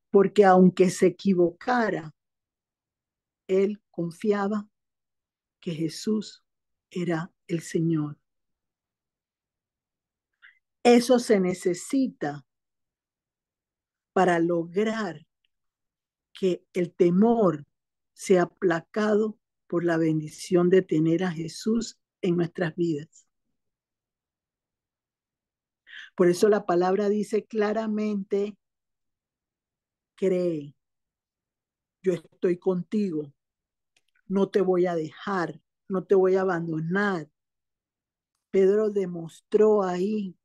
porque aunque se equivocara, él confiaba que Jesús era el Señor. Eso se necesita para lograr que el temor sea aplacado por la bendición de tener a Jesús en nuestras vidas. Por eso la palabra dice claramente, cree, yo estoy contigo, no te voy a dejar, no te voy a abandonar. Pedro demostró ahí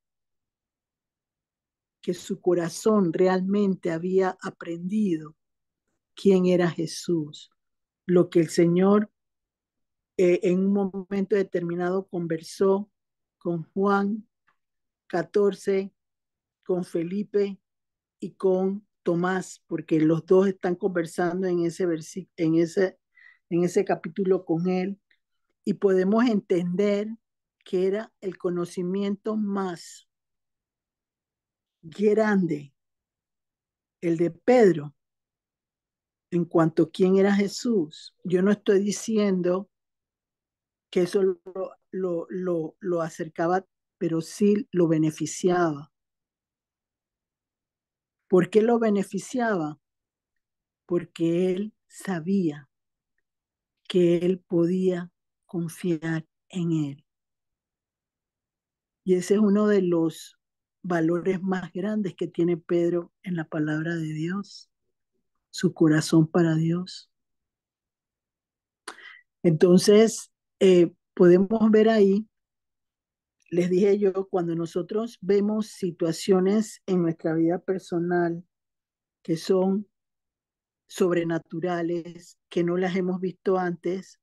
que su corazón realmente había aprendido quién era Jesús, lo que el Señor en un momento determinado conversó con Juan 14, con Felipe y con Tomás, porque los dos están conversando en ese en ese capítulo con él, y podemos entender que era el conocimiento más grande, el de Pedro, en cuanto a quién era Jesús, yo no estoy diciendo que eso lo acercaba, pero sí lo beneficiaba. ¿Por qué lo beneficiaba? Porque él sabía que él podía confiar en él. Y ese es uno de los valores más grandes que tiene Pedro en la palabra de Dios, su corazón para Dios. Entonces, podemos ver ahí, les dije yo, cuando nosotros vemos situaciones en nuestra vida personal que son sobrenaturales, que no las hemos visto antes,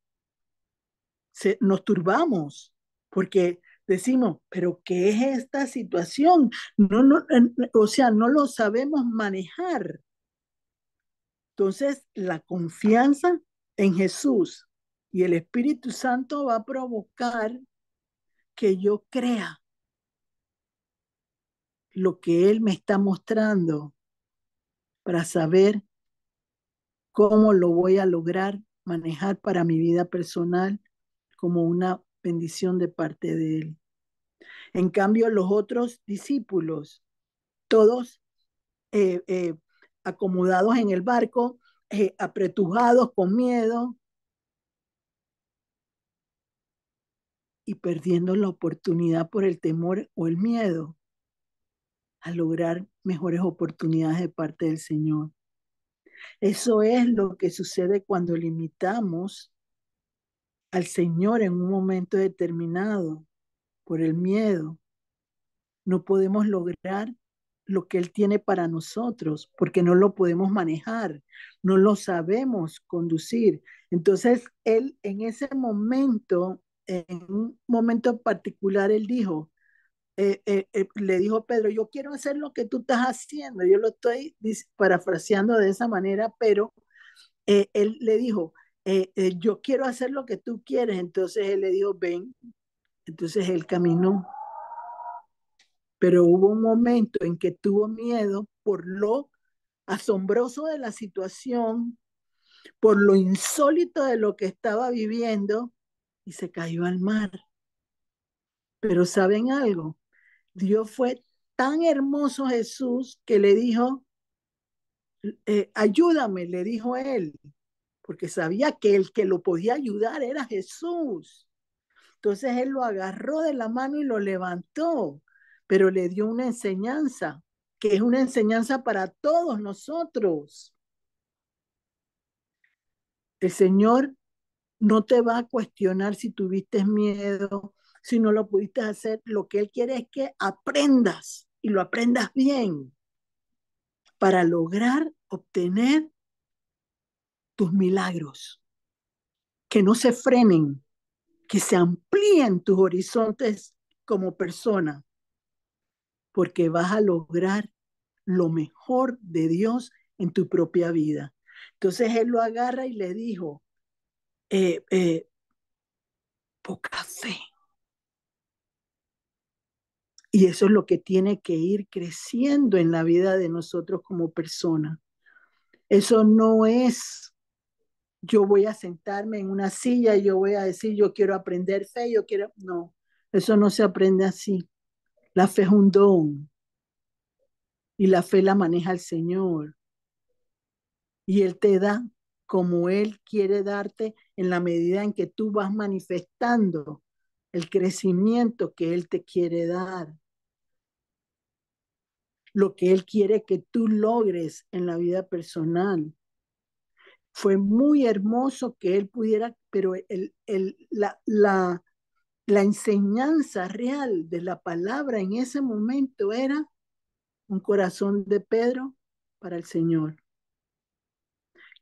nos turbamos porque decimos, pero ¿qué es esta situación? No, o sea, no lo sabemos manejar. Entonces, la confianza en Jesús y el Espíritu Santo va a provocar que yo crea lo que Él me está mostrando para saber cómo lo voy a lograr manejar para mi vida personal como una bendición de parte de Él. En cambio, los otros discípulos, todos eh, eh, acomodados en el barco, apretujados con miedo y perdiendo la oportunidad por el temor o el miedo a lograr mejores oportunidades de parte del Señor. Eso es lo que sucede cuando limitamos al Señor en un momento determinado por el miedo. No podemos lograr lo que Él tiene para nosotros porque no lo podemos manejar, no lo sabemos conducir. Entonces, Él en ese momento, en un momento particular, Él dijo, le dijo a Pedro, yo quiero hacer lo que tú estás haciendo. Yo lo estoy parafraseando de esa manera, pero él le dijo, yo quiero hacer lo que tú quieres. Entonces él le dijo, ven. Entonces él caminó, pero hubo un momento en que tuvo miedo por lo asombroso de la situación, por lo insólito de lo que estaba viviendo y se cayó al mar. Pero ¿saben algo? Dios fue tan hermoso Jesús que le dijo, ayúdame, le dijo él, porque sabía que el que lo podía ayudar era Jesús. Entonces él lo agarró de la mano y lo levantó, pero le dio una enseñanza, que es una enseñanza para todos nosotros. El Señor no te va a cuestionar si tuviste miedo, si no lo pudiste hacer. Lo que Él quiere es que aprendas y lo aprendas bien para lograr obtener tus milagros, que no se frenen, que se amplíen tus horizontes como persona, porque vas a lograr lo mejor de Dios en tu propia vida. Entonces él lo agarra y le dijo, eh, eh, poca fe. Y eso es lo que tiene que ir creciendo en la vida de nosotros como personas. Eso no es, yo voy a sentarme en una silla y yo voy a decir, yo quiero aprender fe, yo quiero, no, eso no se aprende así. La fe es un don y la fe la maneja el Señor. Y Él te da como Él quiere darte en la medida en que tú vas manifestando el crecimiento que Él te quiere dar, lo que Él quiere que tú logres en la vida personal. Fue muy hermoso que Él pudiera, pero la enseñanza real de la palabra en ese momento era un corazón de Pedro para el Señor.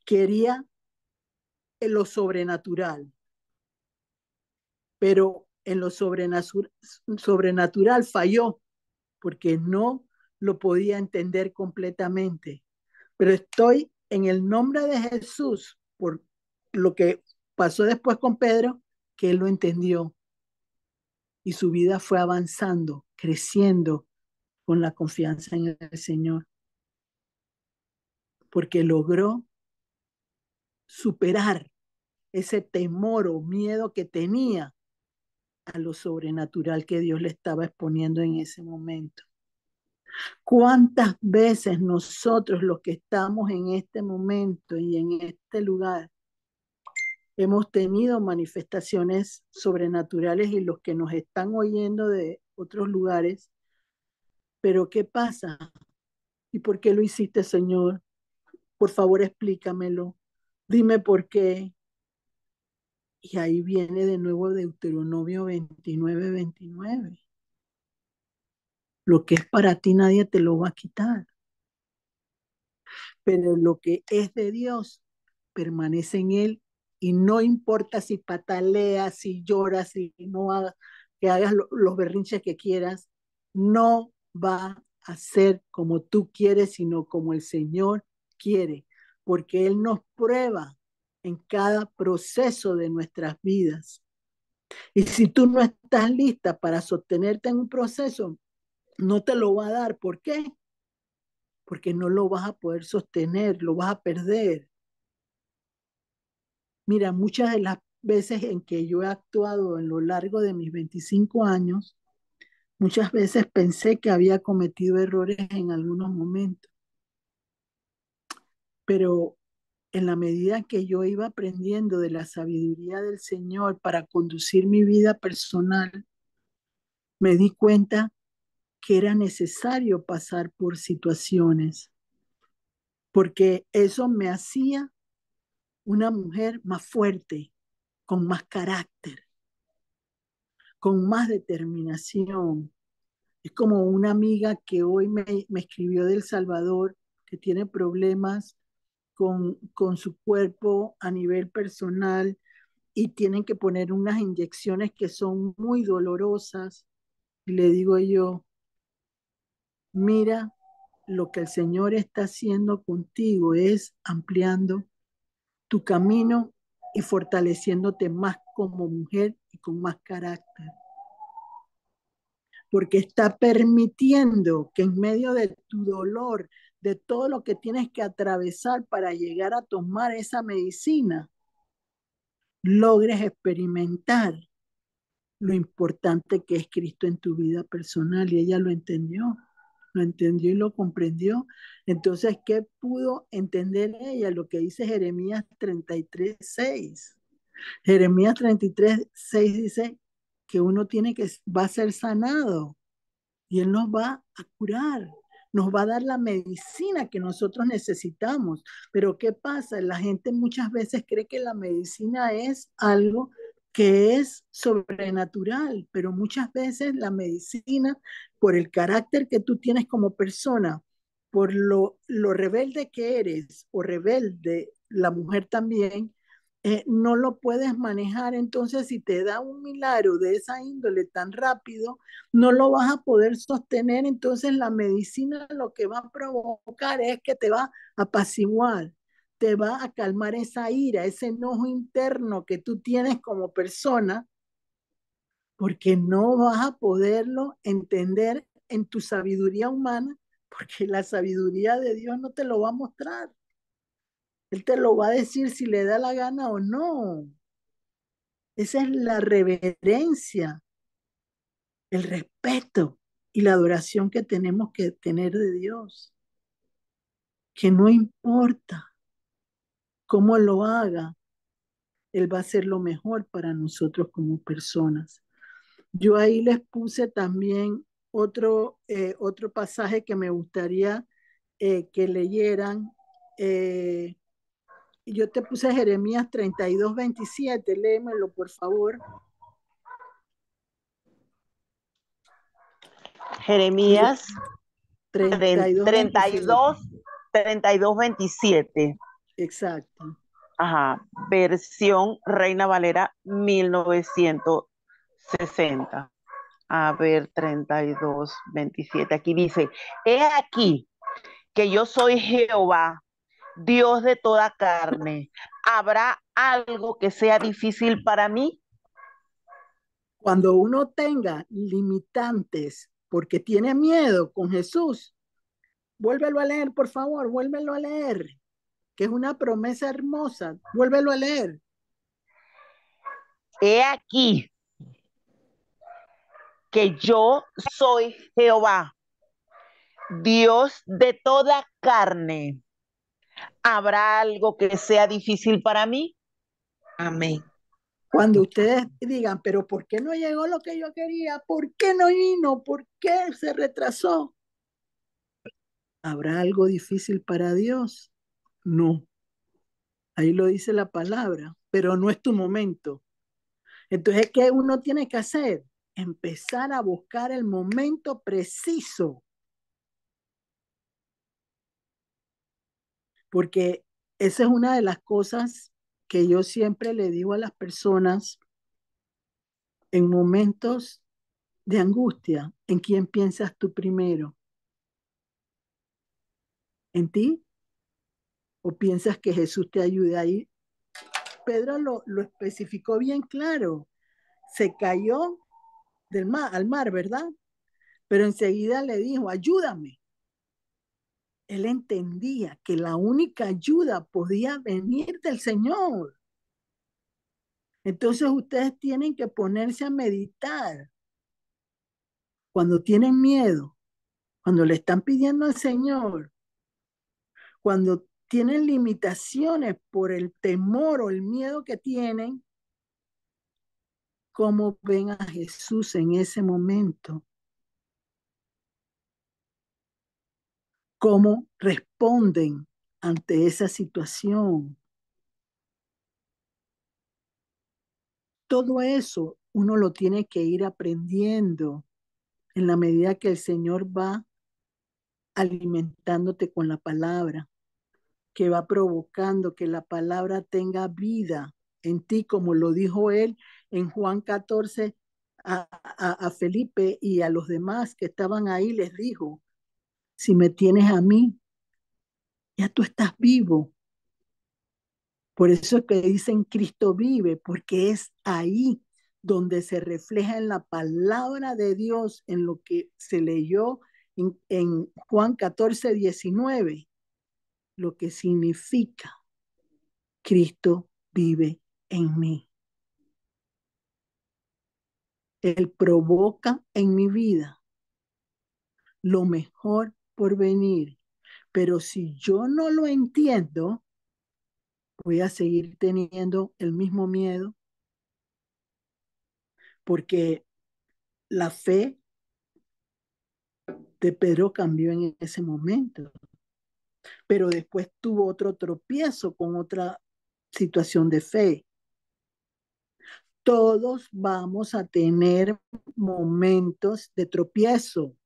Quería lo sobrenatural, pero en lo sobrenatural falló porque no lo podía entender completamente. Pero estoy en el nombre de Jesús, por lo que pasó después con Pedro, que él lo entendió y su vida fue avanzando, creciendo con la confianza en el Señor, porque logró superar ese temor o miedo que tenía a lo sobrenatural que Dios le estaba exponiendo en ese momento. ¿Cuántas veces nosotros los que estamos en este momento y en este lugar hemos tenido manifestaciones sobrenaturales y los que nos están oyendo de otros lugares? Pero ¿qué pasa? ¿Y por qué lo hiciste, Señor? Por favor, explícamelo. Dime por qué. Y ahí viene de nuevo Deuteronomio 29:29. Lo que es para ti nadie te lo va a quitar. Pero lo que es de Dios permanece en Él y no importa si pataleas, si lloras, si no hagas, que hagas los berrinches que quieras, no va a ser como tú quieres, sino como el Señor quiere, porque Él nos prueba en cada proceso de nuestras vidas. Y si tú no estás lista para sostenerte en un proceso, no te lo va a dar. ¿Por qué? Porque no lo vas a poder sostener, lo vas a perder. Mira, muchas de las veces en que yo he actuado en lo largo de mis 25 años, muchas veces pensé que había cometido errores en algunos momentos, pero en la medida que yo iba aprendiendo de la sabiduría del Señor para conducir mi vida personal, me di cuenta que era necesario pasar por situaciones, porque eso me hacía una mujer más fuerte, con más carácter, con más determinación. Es como una amiga que hoy me escribió de El Salvador, que tiene problemas con su cuerpo a nivel personal y tienen que poner unas inyecciones que son muy dolorosas. Y le digo yo, mira, lo que el Señor está haciendo contigo es ampliando tu camino y fortaleciéndote más como mujer y con más carácter. Porque está permitiendo que en medio de tu dolor, de todo lo que tienes que atravesar para llegar a tomar esa medicina, logres experimentar lo importante que es Cristo en tu vida personal. Y ella lo entendió y lo comprendió. Entonces, ¿qué pudo entender ella? Lo que dice Jeremías 33:6. Jeremías 33:6 dice que uno va a ser sanado y Él nos va a curar, nos va a dar la medicina que nosotros necesitamos. Pero ¿qué pasa? La gente muchas veces cree que la medicina es algo que es sobrenatural, pero muchas veces la medicina, por el carácter que tú tienes como persona, por lo rebelde que eres o rebelde la mujer también, no lo puedes manejar. Entonces, si te da un milagro de esa índole tan rápido, no lo vas a poder sostener. Entonces la medicina lo que va a provocar es que te va a apaciguar, te va a calmar esa ira, ese enojo interno que tú tienes como persona, porque no vas a poderlo entender en tu sabiduría humana, porque la sabiduría de Dios no te lo va a mostrar. Él te lo va a decir si le da la gana o no. Esa es la reverencia, el respeto y la adoración que tenemos que tener de Dios, que no importa cómo lo haga, Él va a hacer lo mejor para nosotros como personas. Yo ahí les puse también otro pasaje que me gustaría que leyeran. Yo te puse Jeremías 32:27, léemelo por favor. Jeremías 32:27. 27. Exacto. Ajá, versión Reina Valera 1960. A ver, 32:27. Aquí dice, he aquí que yo soy Jehová, Dios de toda carne. ¿Habrá algo que sea difícil para mí? Cuando uno tenga limitantes porque tiene miedo con Jesús, vuélvelo a leer, por favor, vuélvelo a leer. que es una promesa hermosa. Vuélvelo a leer. He aquí que yo soy Jehová, Dios de toda carne. ¿Habrá algo que sea difícil para mí? Amén. Cuando ustedes digan, pero ¿por qué no llegó lo que yo quería? ¿Por qué no vino? ¿Por qué se retrasó? ¿Habrá algo difícil para Dios? No. Ahí lo dice la palabra, pero no es tu momento. Entonces, ¿qué uno tiene que hacer? Empezar a buscar el momento preciso, porque esa es una de las cosas que yo siempre le digo a las personas en momentos de angustia. ¿En quién piensas tú primero? ¿En ti? ¿O piensas que Jesús te ayude ahí? Pedro lo especificó bien claro. Se cayó al mar, ¿verdad? Pero enseguida le dijo, ayúdame. Él entendía que la única ayuda podía venir del Señor. Entonces ustedes tienen que ponerse a meditar cuando tienen miedo, cuando le están pidiendo al Señor, cuando tienen limitaciones por el temor o el miedo que tienen, cómo ven a Jesús en ese momento, cómo responden ante esa situación. Todo eso uno lo tiene que ir aprendiendo en la medida que el Señor va alimentándote con la palabra, que va provocando que la palabra tenga vida en ti, como lo dijo él en Juan 14 a Felipe y a los demás que estaban ahí, les dijo, si me tienes a mí, ya tú estás vivo. Por eso es que dicen Cristo vive, porque es ahí donde se refleja en la palabra de Dios, en lo que se leyó en Juan 14:19, lo que significa Cristo vive en mí. Él provoca en mi vida lo mejor por venir, pero si yo no lo entiendo, voy a seguir teniendo el mismo miedo, porque la fe de Pedro cambió en ese momento, pero después tuvo otro tropiezo con otra situación de fe. Todos vamos a tener momentos de tropiezo,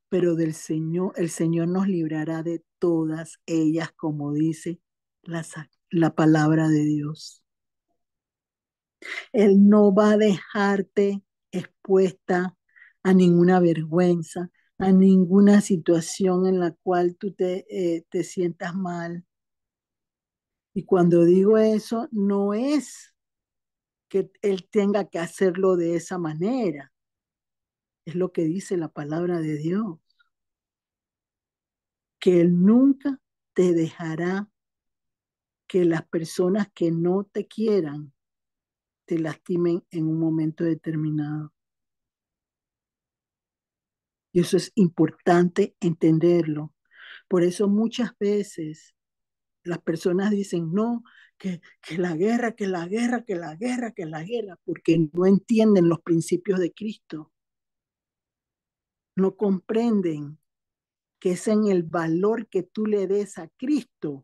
pero del Señor, el Señor nos librará de todas ellas, como dice la palabra de Dios. Él no va a dejarte expuesta a ninguna vergüenza, a ninguna situación en la cual tú te sientas mal. Y cuando digo eso, no es que Él tenga que hacerlo de esa manera. Es lo que dice la palabra de Dios. Que Él nunca te dejará que las personas que no te quieran te lastimen en un momento determinado. Y eso es importante entenderlo. Por eso muchas veces las personas dicen, no, que la guerra, que la guerra, que la guerra, que la guerra, porque no entienden los principios de Cristo. No comprenden que es en el valor que tú le des a Cristo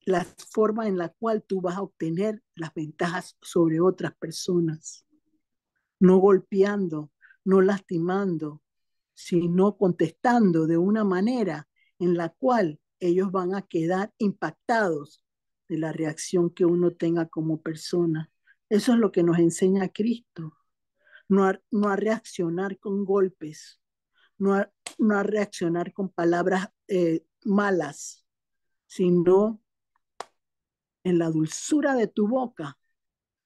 la forma en la cual tú vas a obtener las ventajas sobre otras personas. No golpeando, no lastimando, sino contestando de una manera en la cual ellos van a quedar impactados de la reacción que uno tenga como persona. Eso es lo que nos enseña Cristo. No a reaccionar con golpes, no a reaccionar con palabras malas, sino en la dulzura de tu boca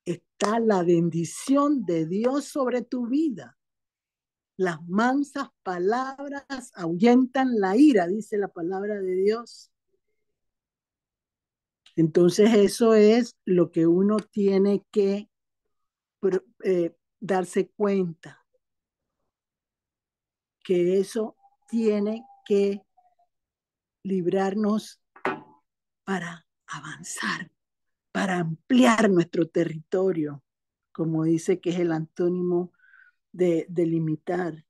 está la bendición de Dios sobre tu vida. Las mansas palabras ahuyentan la ira, dice la palabra de Dios. Entonces eso es lo que uno tiene que darse cuenta, que eso tiene que librarnos para avanzar, para ampliar nuestro territorio, como dice que es el antónimo de limitar.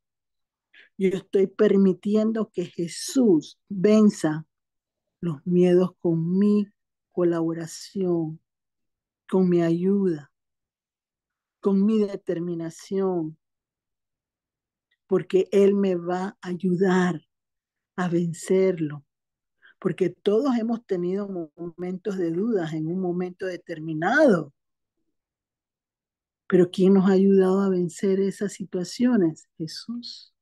Yo estoy permitiendo que Jesús venza los miedos con mi colaboración, con mi ayuda, con mi determinación, porque Él me va a ayudar a vencerlo, porque todos hemos tenido momentos de dudas en un momento determinado, pero ¿quién nos ha ayudado a vencer esas situaciones? Jesús.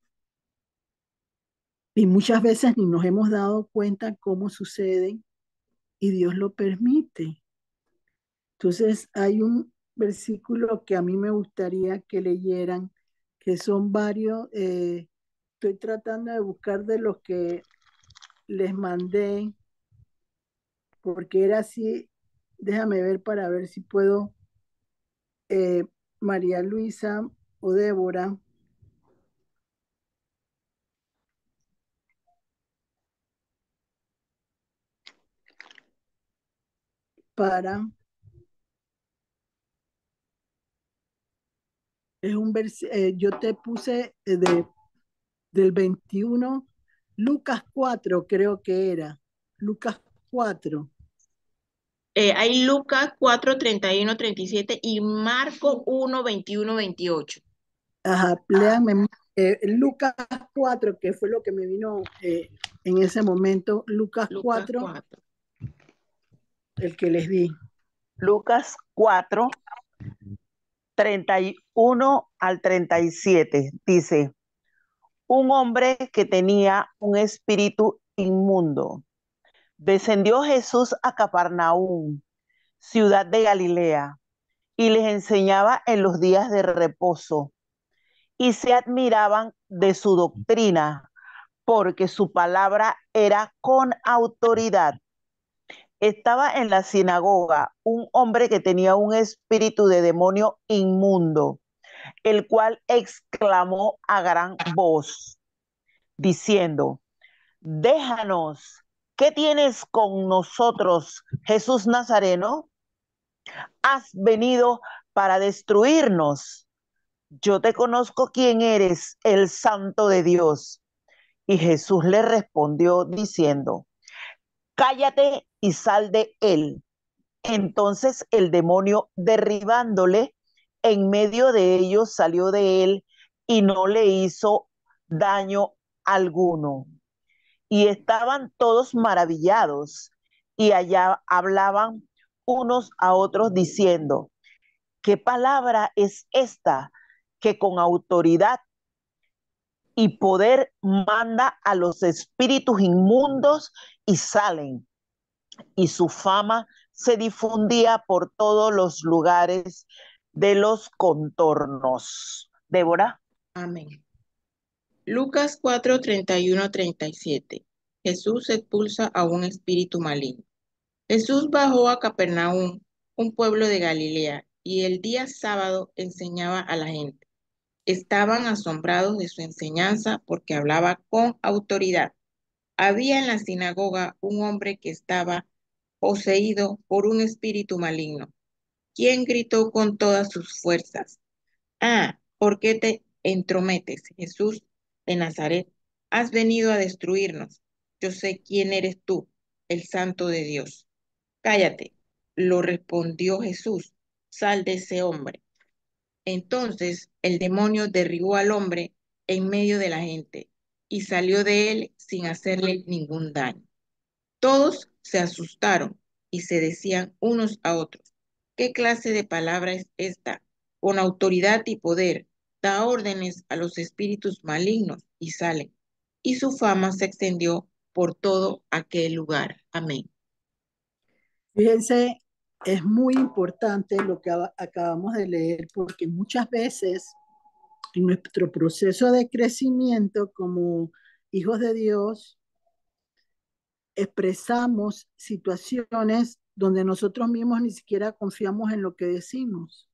Y muchas veces ni nos hemos dado cuenta cómo suceden y Dios lo permite. Entonces hay un versículo que a mí me gustaría que leyeran, que son varios, estoy tratando de buscar de los que les mandé, porque era así, déjame ver para ver si puedo, eh, María Luisa o Débora, para, yo te puse del 21, Lucas 4 creo que era, Lucas 4. Hay Lucas 4, 31, 37 y Marco 1, 21, 28. Ajá, léanme Lucas 4, que fue lo que me vino en ese momento, Lucas Lucas 4, 4. el que les di. Lucas 4, 31 al 37 dice, un hombre que tenía un espíritu inmundo. Descendió Jesús a Cafarnaúm, ciudad de Galilea, y les enseñaba en los días de reposo, y se admiraban de su doctrina, porque su palabra era con autoridad. Estaba en la sinagoga un hombre que tenía un espíritu de demonio inmundo, el cual exclamó a gran voz, diciendo, déjanos, ¿qué tienes con nosotros, Jesús Nazareno? ¿Has venido para destruirnos? Yo te conozco quién eres, el Santo de Dios. Y Jesús le respondió diciendo, cállate y sal de él. Entonces el demonio, derribándole en medio de ellos, salió de él y no le hizo daño alguno. Y estaban todos maravillados y allá hablaban unos a otros diciendo, ¿qué palabra es esta que con autoridad y poder manda a los espíritus inmundos y salen? Y su fama se difundía por todos los lugares de los contornos. Débora. Amén. Lucas 4, 31, 37. Jesús expulsa a un espíritu maligno. Jesús bajó a Capernaum, un pueblo de Galilea, y el día sábado enseñaba a la gente. Estaban asombrados de su enseñanza porque hablaba con autoridad. Había en la sinagoga un hombre que estaba poseído por un espíritu maligno, quien gritó con todas sus fuerzas, ¿por qué te entrometes, Jesús de Nazaret? Has venido a destruirnos. Yo sé quién eres tú, el Santo de Dios. Cállate, lo respondió Jesús, sal de ese hombre. Entonces el demonio derribó al hombre en medio de la gente y salió de él sin hacerle ningún daño. Todos se asustaron y se decían unos a otros, ¿qué clase de palabra es esta? Con autoridad y poder da órdenes a los espíritus malignos y salen. Y su fama se extendió por todo aquel lugar. Amén. Fíjense, es muy importante lo que acabamos de leer, porque muchas veces En nuestro proceso de crecimiento como hijos de Dios, expresamos situaciones donde nosotros mismos ni siquiera confiamos en lo que decimos.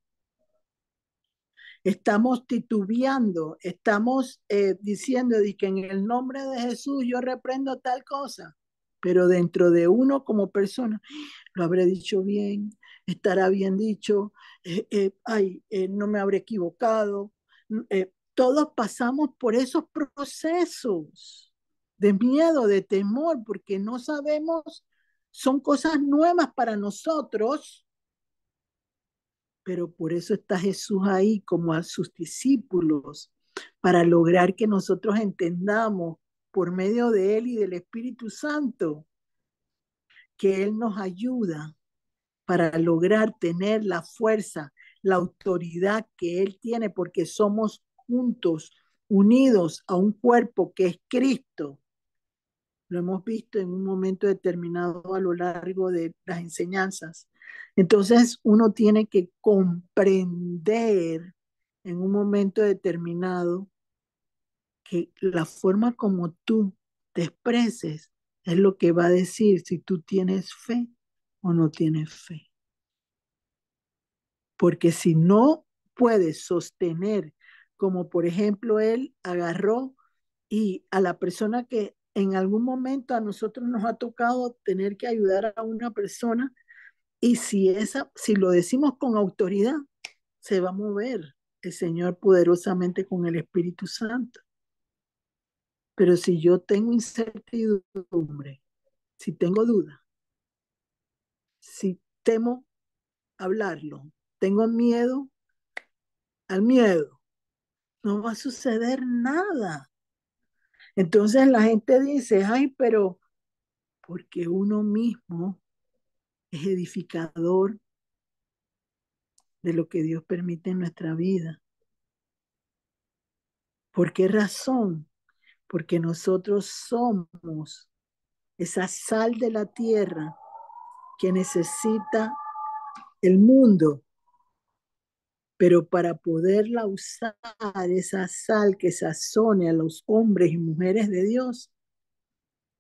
Estamos titubeando, estamos diciendo de que en el nombre de Jesús yo reprendo tal cosa, pero dentro de uno como persona, lo habré dicho bien, estará bien dicho, no me habré equivocado. Todos pasamos por esos procesos de miedo, de temor, porque no sabemos, son cosas nuevas para nosotros, pero por eso está Jesús ahí como a sus discípulos, para lograr que nosotros entendamos por medio de Él y del Espíritu Santo que Él nos ayuda para lograr tener la fuerza, la autoridad que Él tiene, porque somos juntos, unidos a un cuerpo que es Cristo. Lo hemos visto en un momento determinado a lo largo de las enseñanzas. Entonces uno tiene que comprender en un momento determinado que la forma como tú te expreses es lo que va a decir si tú tienes fe o no tienes fe. Porque si no puedes sostener, como por ejemplo él agarró y a la persona que en algún momento a nosotros nos ha tocado tener que ayudar a una persona, y si lo decimos con autoridad, se va a mover el Señor poderosamente con el Espíritu Santo. Pero si yo tengo incertidumbre, si tengo duda, si temo hablarlo, tengo miedo al miedo, no va a suceder nada. Entonces la gente dice, ay, pero porque uno mismo es edificador de lo que Dios permite en nuestra vida. ¿Por qué razón? Porque nosotros somos esa sal de la tierra que necesita el mundo, pero para poderla usar, esa sal que sazone a los hombres y mujeres de Dios,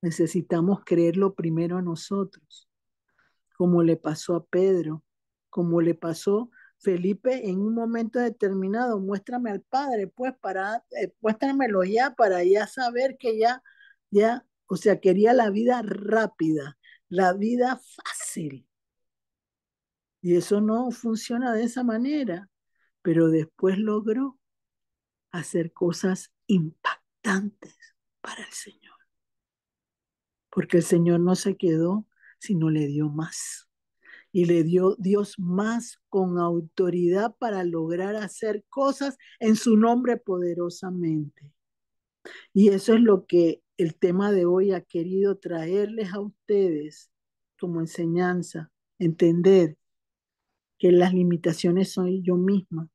necesitamos creerlo primero a nosotros, como le pasó a Pedro, como le pasó Felipe en un momento determinado. Muéstrame al Padre, pues, muéstramelo ya para ya saber que o sea, quería la vida rápida, la vida fácil. Y eso no funciona de esa manera, pero después logró hacer cosas impactantes para el Señor, porque el Señor no se quedó, sino le dio más. Y le dio Dios más con autoridad para lograr hacer cosas en su nombre poderosamente. Y eso es lo que el tema de hoy ha querido traerles a ustedes como enseñanza, entender que las limitaciones soy yo misma,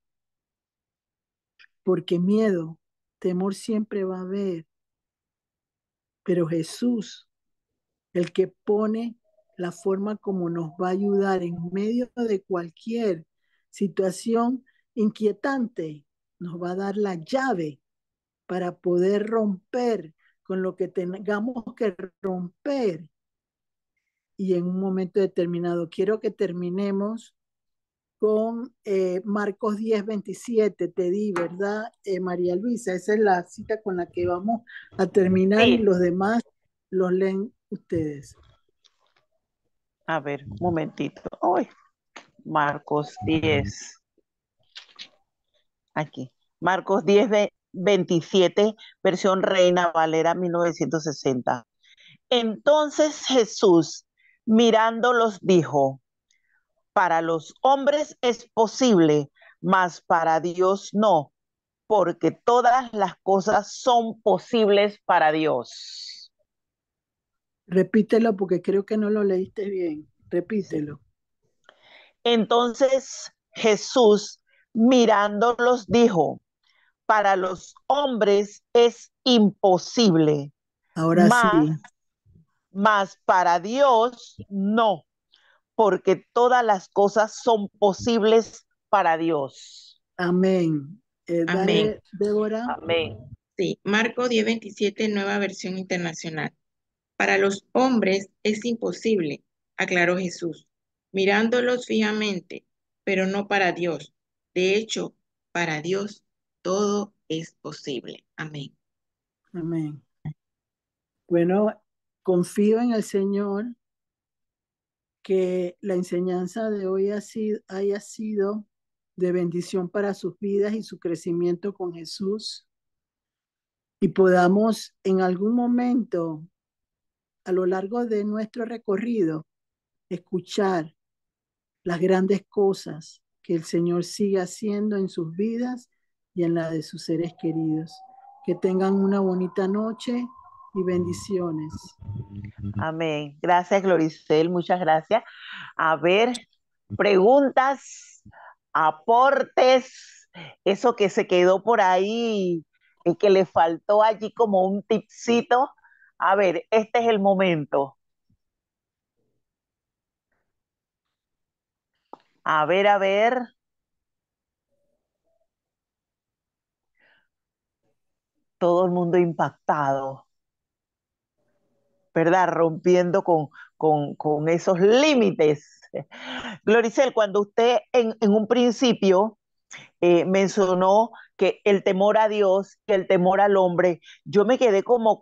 porque miedo, temor siempre va a haber, pero Jesús, el que pone la forma como nos va a ayudar en medio de cualquier situación inquietante, nos va a dar la llave para poder romper con lo que tengamos que romper. Y en un momento determinado, quiero que terminemos con Marcos 10:27, te di, ¿verdad, María Luisa? Esa es la cita con la que vamos a terminar y Sí, los demás los leen ustedes. a ver, un momentito. Uy, Marcos 10, aquí. Marcos 10, 27, versión Reina Valera 1960. Entonces Jesús, mirándolos, dijo, para los hombres es posible, mas para Dios no, porque todas las cosas son posibles para Dios. Repítelo porque creo que no lo leíste bien. Sí. Repítelo. Entonces Jesús, mirándolos, dijo, para los hombres es imposible, Ahora mas, sí. mas para Dios no, porque todas las cosas son posibles para Dios. Amén. Amén. Dale, Débora. Amén. Sí, Marco 10:27, nueva versión internacional. Para los hombres es imposible, aclaró Jesús, mirándolos fijamente, pero no para Dios. De hecho, para Dios todo es posible. Amén. Amén. Bueno, confío en el Señor que la enseñanza de hoy haya sido de bendición para sus vidas y su crecimiento con Jesús y podamos en algún momento a lo largo de nuestro recorrido escuchar las grandes cosas que el Señor sigue haciendo en sus vidas y en la de sus seres queridos. Que tengan una bonita noche y bendiciones. Amén. Gracias, Gloricel. Muchas gracias. A ver, preguntas, aportes, eso que se quedó por ahí y que le faltó allí como un tipcito. A ver, este es el momento. A ver, a ver. Todo el mundo impactado, ¿verdad? Rompiendo con esos límites. Gloricel, cuando usted en un principio mencionó que el temor a Dios, que el temor al hombre, yo me quedé como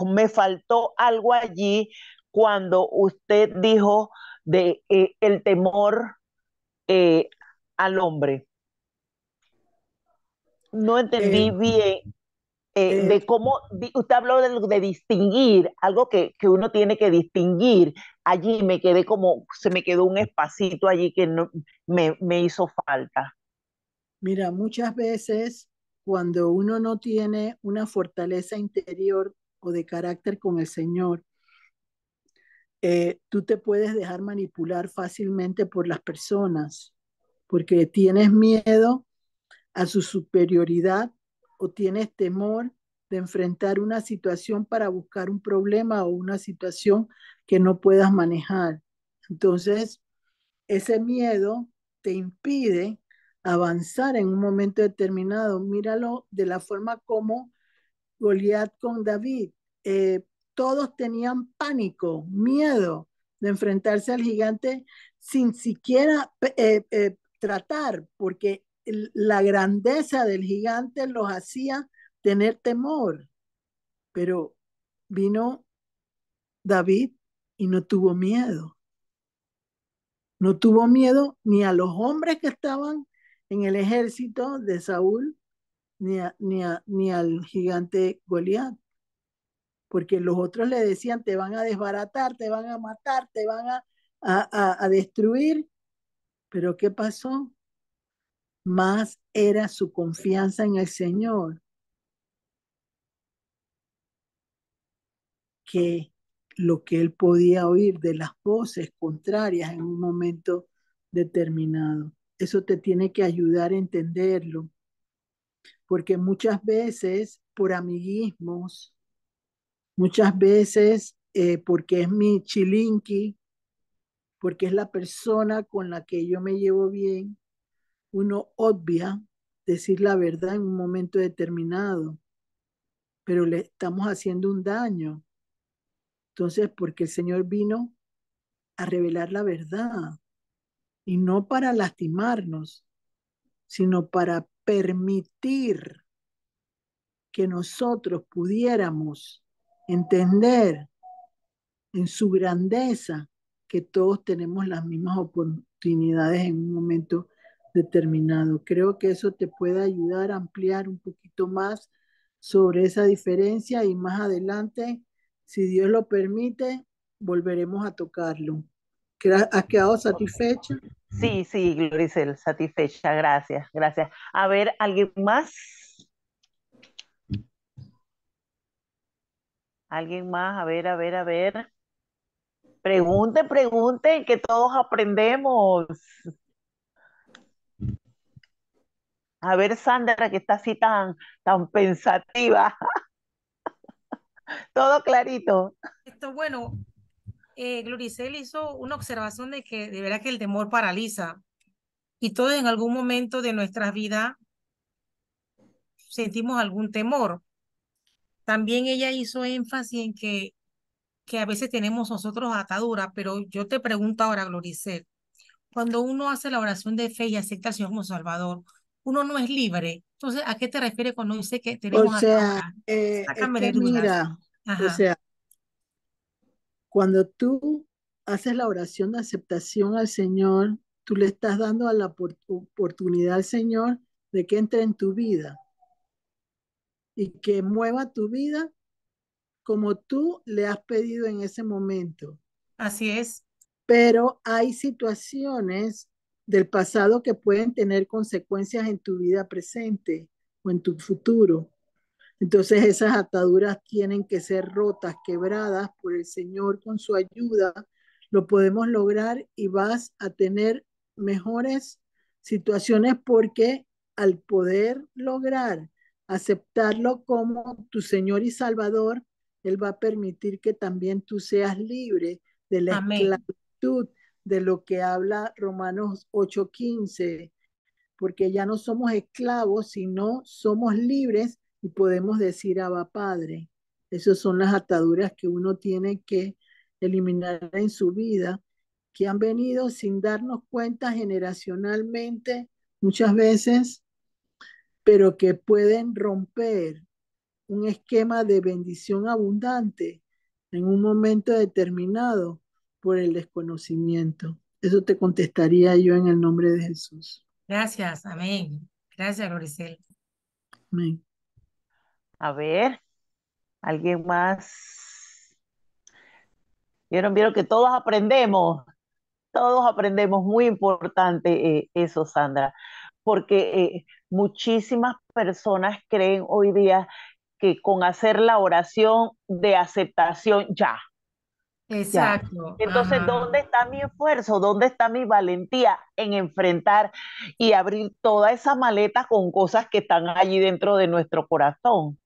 me faltó algo allí cuando usted dijo de el temor eh, al hombre. No entendí Eh, bien eh, de cómo, usted habló de distinguir, algo que uno tiene que distinguir. Allí me quedé como, se me quedó un espacito allí que no, me hizo falta. Mira, muchas veces cuando uno no tiene una fortaleza interior o de carácter con el Señor, tú te puedes dejar manipular fácilmente por las personas porque tienes miedo a su superioridad o tienes temor de enfrentar una situación para buscar un problema o una situación que no puedas manejar. Entonces, ese miedo te impide avanzar en un momento determinado. Míralo de la forma como Goliat con David. Eh, Todos tenían pánico, miedo de enfrentarse al gigante sin siquiera tratar, porque la grandeza del gigante los hacía tener temor. Pero vino David y no tuvo miedo. No tuvo miedo ni a los hombres que estaban en el ejército de Saúl, ni al gigante Goliat, porque los otros le decían, te van a desbaratar, te van a matar, te van a destruir. Pero ¿qué pasó? Más era su confianza en el Señor que lo que él podía oír de las voces contrarias en un momento determinado. Eso te tiene que ayudar a entenderlo, porque muchas veces por amiguismos, muchas veces porque es mi chilinqui, porque es la persona con la que yo me llevo bien, uno obvia decir la verdad en un momento determinado, pero le estamos haciendo un daño. Entonces, porque el Señor vino a revelar la verdad y no para lastimarnos, sino para permitir que nosotros pudiéramos entender en su grandeza que todos tenemos las mismas oportunidades en un momento determinado. Creo que eso te puede ayudar a ampliar un poquito más sobre esa diferencia y más adelante, si Dios lo permite, volveremos a tocarlo. ¿Has quedado satisfecha? Sí, sí, Gloricel, satisfecha, gracias, gracias. A ver, ¿alguien más? ¿Alguien más? A ver, a ver, a ver. Pregunten, pregunten, que todos aprendemos. A ver, Sandra, que está así tan pensativa. Todo clarito. Bueno, Gloricel hizo una observación de que de verdad que el temor paraliza y todos en algún momento de nuestras vidas sentimos algún temor. También ella hizo énfasis en que a veces tenemos nosotros ataduras, pero yo te pregunto ahora, Gloricel, cuando uno hace la oración de fe y acepta al Señor como Salvador, uno no es libre. Entonces, ¿a qué te refieres cuando dice que O tenemos sea, ataduras? es Sácame que de dudas. mira, o Ajá, sea, cuando tú haces la oración de aceptación al Señor, tú le estás dando a la oportunidad al Señor de que entre en tu vida y que mueva tu vida como tú le has pedido en ese momento. así es. Pero hay situaciones del pasado que pueden tener consecuencias en tu vida presente o en tu futuro. Entonces esas ataduras tienen que ser rotas, quebradas por el Señor con su ayuda. Lo podemos lograr y vas a tener mejores situaciones porque al poder lograr aceptarlo como tu Señor y Salvador, Él va a permitir que también tú seas libre de la Amén. esclavitud de lo que habla Romanos 8:15, porque ya no somos esclavos, sino somos libres y podemos decir Abba Padre. Esas son las ataduras que uno tiene que eliminar en su vida, que han venido sin darnos cuenta generacionalmente muchas veces, pero que pueden romper un esquema de bendición abundante en un momento determinado por el desconocimiento. Eso te contestaría yo en el nombre de Jesús. Gracias, amén. Gracias, Gloricel. Amén. A ver, ¿alguien más? Vieron que todos aprendemos, muy importante eso, Sandra, porque muchísimas personas creen hoy día que con hacer la oración de aceptación, ya. Exacto. Entonces, Ajá. ¿dónde está mi esfuerzo? ¿Dónde está mi valentía en enfrentar y abrir toda esa maleta con cosas que están allí dentro de nuestro corazón?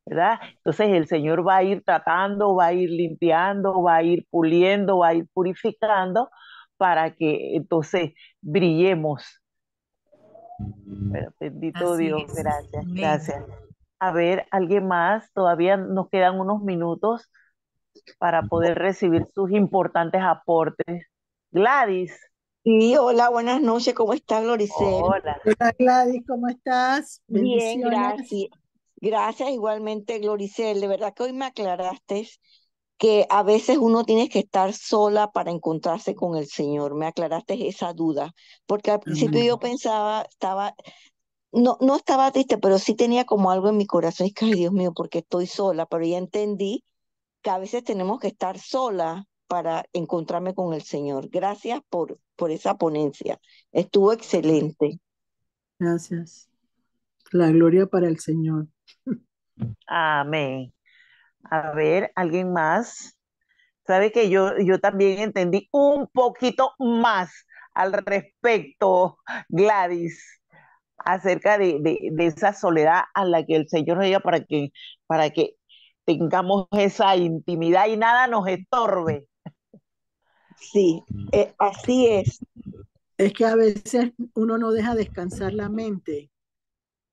¿Verdad? Entonces el Señor va a ir tratando, va a ir limpiando, va a ir puliendo, va a ir purificando para que entonces brillemos. Pero bendito Así Dios, es. gracias, Amén. gracias. A ver, ¿alguien más? Todavía nos quedan unos minutos para poder recibir sus importantes aportes. Gladys, Sí, hola, buenas noches, ¿cómo está Gloricel? hola. Hola Gladys, ¿cómo estás? Bien, Bendiciones. gracias. Gracias igualmente, Gloricel. De verdad que hoy me aclaraste que a veces uno tiene que estar sola para encontrarse con el Señor. Me aclaraste esa duda, porque al principio Amén. yo pensaba, no estaba triste, pero sí tenía como algo en mi corazón, y que, ay Dios mío, porque estoy sola, pero ya entendí que a veces tenemos que estar sola para encontrarme con el Señor. Gracias por esa ponencia. Estuvo excelente. Gracias. La gloria para el Señor. Amén. A ver, ¿alguien más? Sabe que yo también entendí un poquito más al respecto, Gladys, acerca de esa soledad a la que el Señor nos lleva para que tengamos esa intimidad y nada nos estorbe. Sí, así es. Es que a veces uno no deja descansar la mente.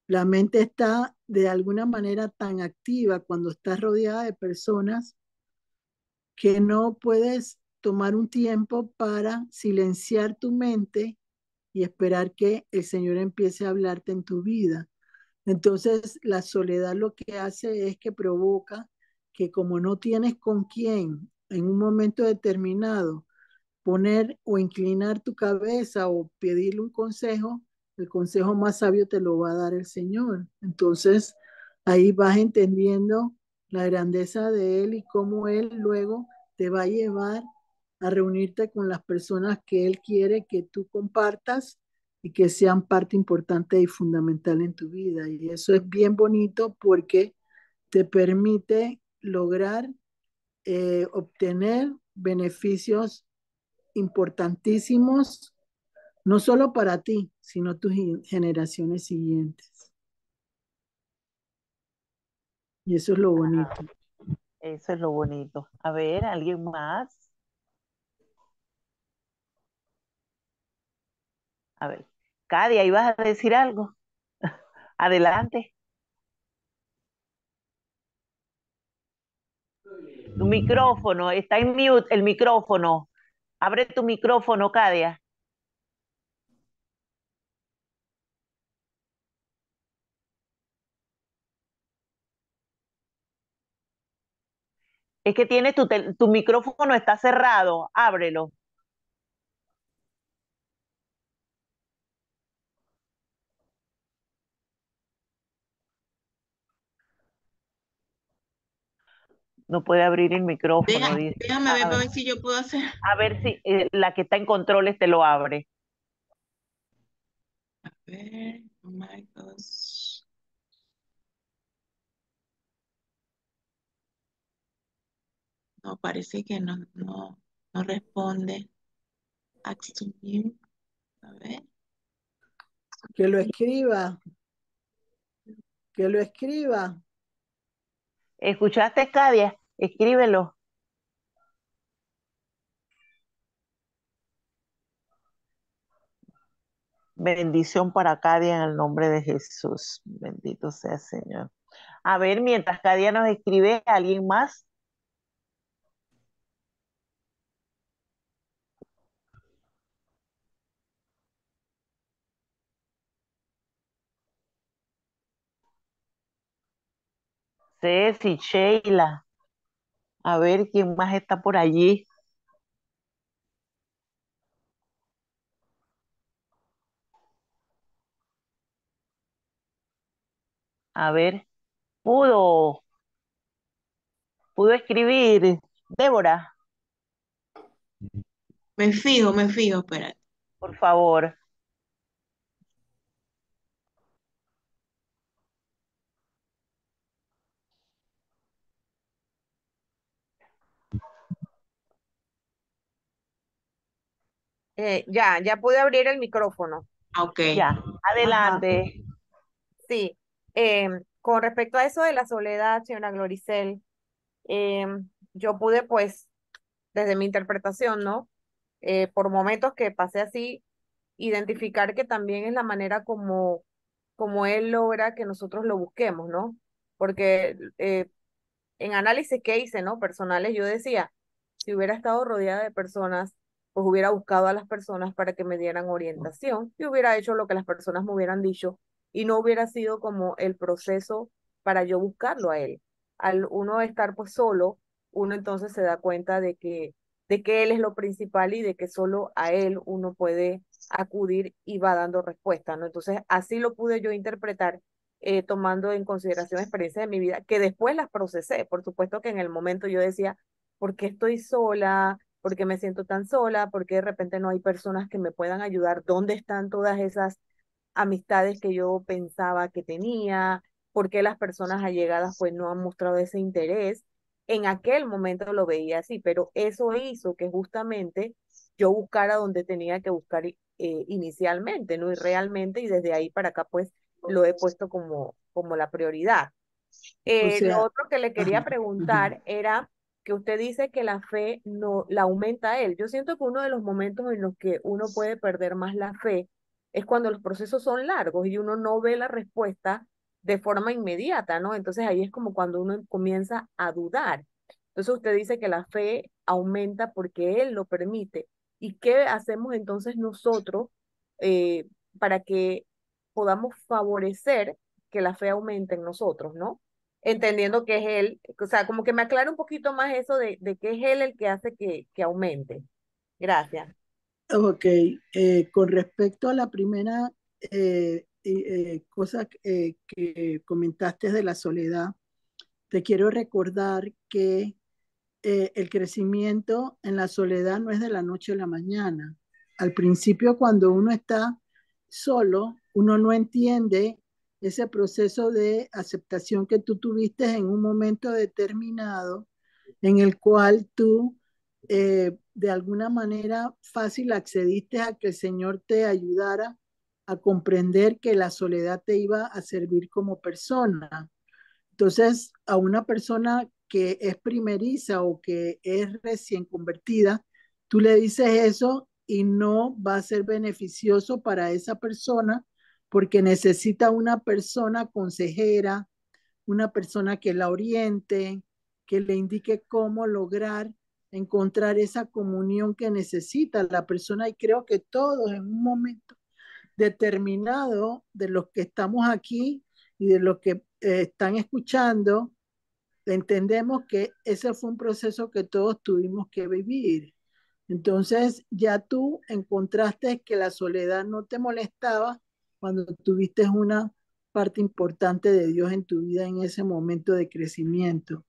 La mente está de alguna manera tan activa cuando estás rodeada de personas que no puedes tomar un tiempo para silenciar tu mente y esperar que el Señor empiece a hablarte en tu vida. Entonces, la soledad lo que hace es que provoca que como no tienes con quién en un momento determinado poner o inclinar tu cabeza o pedirle un consejo, el consejo más sabio te lo va a dar el Señor. Entonces, ahí vas entendiendo la grandeza de Él y cómo Él luego te va a llevar a reunirte con las personas que Él quiere que tú compartas y que sean parte importante y fundamental en tu vida. Y eso es bien bonito porque te permite lograr obtener beneficios importantísimos, no solo para ti, sino tus generaciones siguientes. Y eso es lo bonito. Eso es lo bonito. A ver, ¿alguien más? A ver, Cadia, ¿ibas a decir algo? Adelante. Tu micrófono, está en mute el micrófono. Abre tu micrófono, Cadia. Es que tiene tu micrófono está cerrado. Ábrelo. No puede abrir el micrófono, dice. Déjame ver para ver si yo puedo hacer. A ver si la que está en controles te lo abre. A ver, oh my gosh. No, parece que no responde. Ask to you. A ver. Que lo escriba, que lo escriba. ¿Escuchaste, Cadia? Escríbelo. Bendición para Cadia en el nombre de Jesús. Bendito sea el Señor. A ver, mientras Cadia nos escribe, ¿alguien más? Ceci, Sheila. A ver, ¿quién más está por allí? A ver, pudo escribir. Débora, Me fijo, espérate. por favor. Ya pude abrir el micrófono. Ok. Ya, Ajá, adelante. sí. Con respecto a eso de la soledad, señora Gloricel, yo pude, pues, desde mi interpretación, ¿no? Por momentos que pasé así, identificar que también es la manera como él logra que nosotros lo busquemos, ¿no? Porque en análisis que hice, ¿no? Personales, yo decía, si hubiera estado rodeada de personas, pues hubiera buscado a las personas para que me dieran orientación y hubiera hecho lo que las personas me hubieran dicho y no hubiera sido como el proceso para yo buscarlo a él. Al uno estar pues solo, uno entonces se da cuenta de que él es lo principal y de que solo a él uno puede acudir y va dando respuesta, ¿no? Entonces, así lo pude yo interpretar tomando en consideración experiencias de mi vida, que después las procesé. Por supuesto que en el momento yo decía, ¿por qué estoy sola? ¿Por qué me siento tan sola? ¿Por qué de repente no hay personas que me puedan ayudar? ¿Dónde están todas esas amistades que yo pensaba que tenía? ¿Por qué las personas allegadas pues no han mostrado ese interés? En aquel momento lo veía así, pero eso hizo que justamente yo buscara donde tenía que buscar inicialmente, ¿no? Y realmente, y desde ahí para acá pues lo he puesto como la prioridad. O Lo sea, otro que le ajá, quería preguntar era que usted dice que la fe no la aumenta a él. Yo siento que uno de los momentos en los que uno puede perder más la fe es cuando los procesos son largos y uno no ve la respuesta de forma inmediata, ¿no? Entonces ahí es como cuando uno comienza a dudar. Entonces usted dice que la fe aumenta porque él lo permite. ¿Y qué hacemos entonces nosotros eh, para que podamos favorecer que la fe aumente en nosotros, ¿no? Entendiendo que es él, o sea, como que me aclara un poquito más eso de que es él el que hace que aumente. Gracias. ok, con respecto a la primera cosa que comentaste de la soledad, te quiero recordar que el crecimiento en la soledad no es de la noche a la mañana. Al principio, cuando uno está solo, uno no entiende ese proceso de aceptación que tú tuviste en un momento determinado, en el cual tú de alguna manera fácil accediste a que el Señor te ayudara a comprender que la soledad te iba a servir como persona. Entonces, a una persona que es primeriza o que es recién convertida, tú le dices eso y no va a ser beneficioso para esa persona porque necesita una persona consejera, una persona que la oriente, que le indique cómo lograr encontrar esa comunión que necesita la persona. Y creo que todos en un momento determinado de los que estamos aquí y de los que están escuchando, entendemos que ese fue un proceso que todos tuvimos que vivir. Entonces ya tú encontraste que la soledad no te molestaba cuando tuviste una parte importante de Dios en tu vida en ese momento de crecimiento.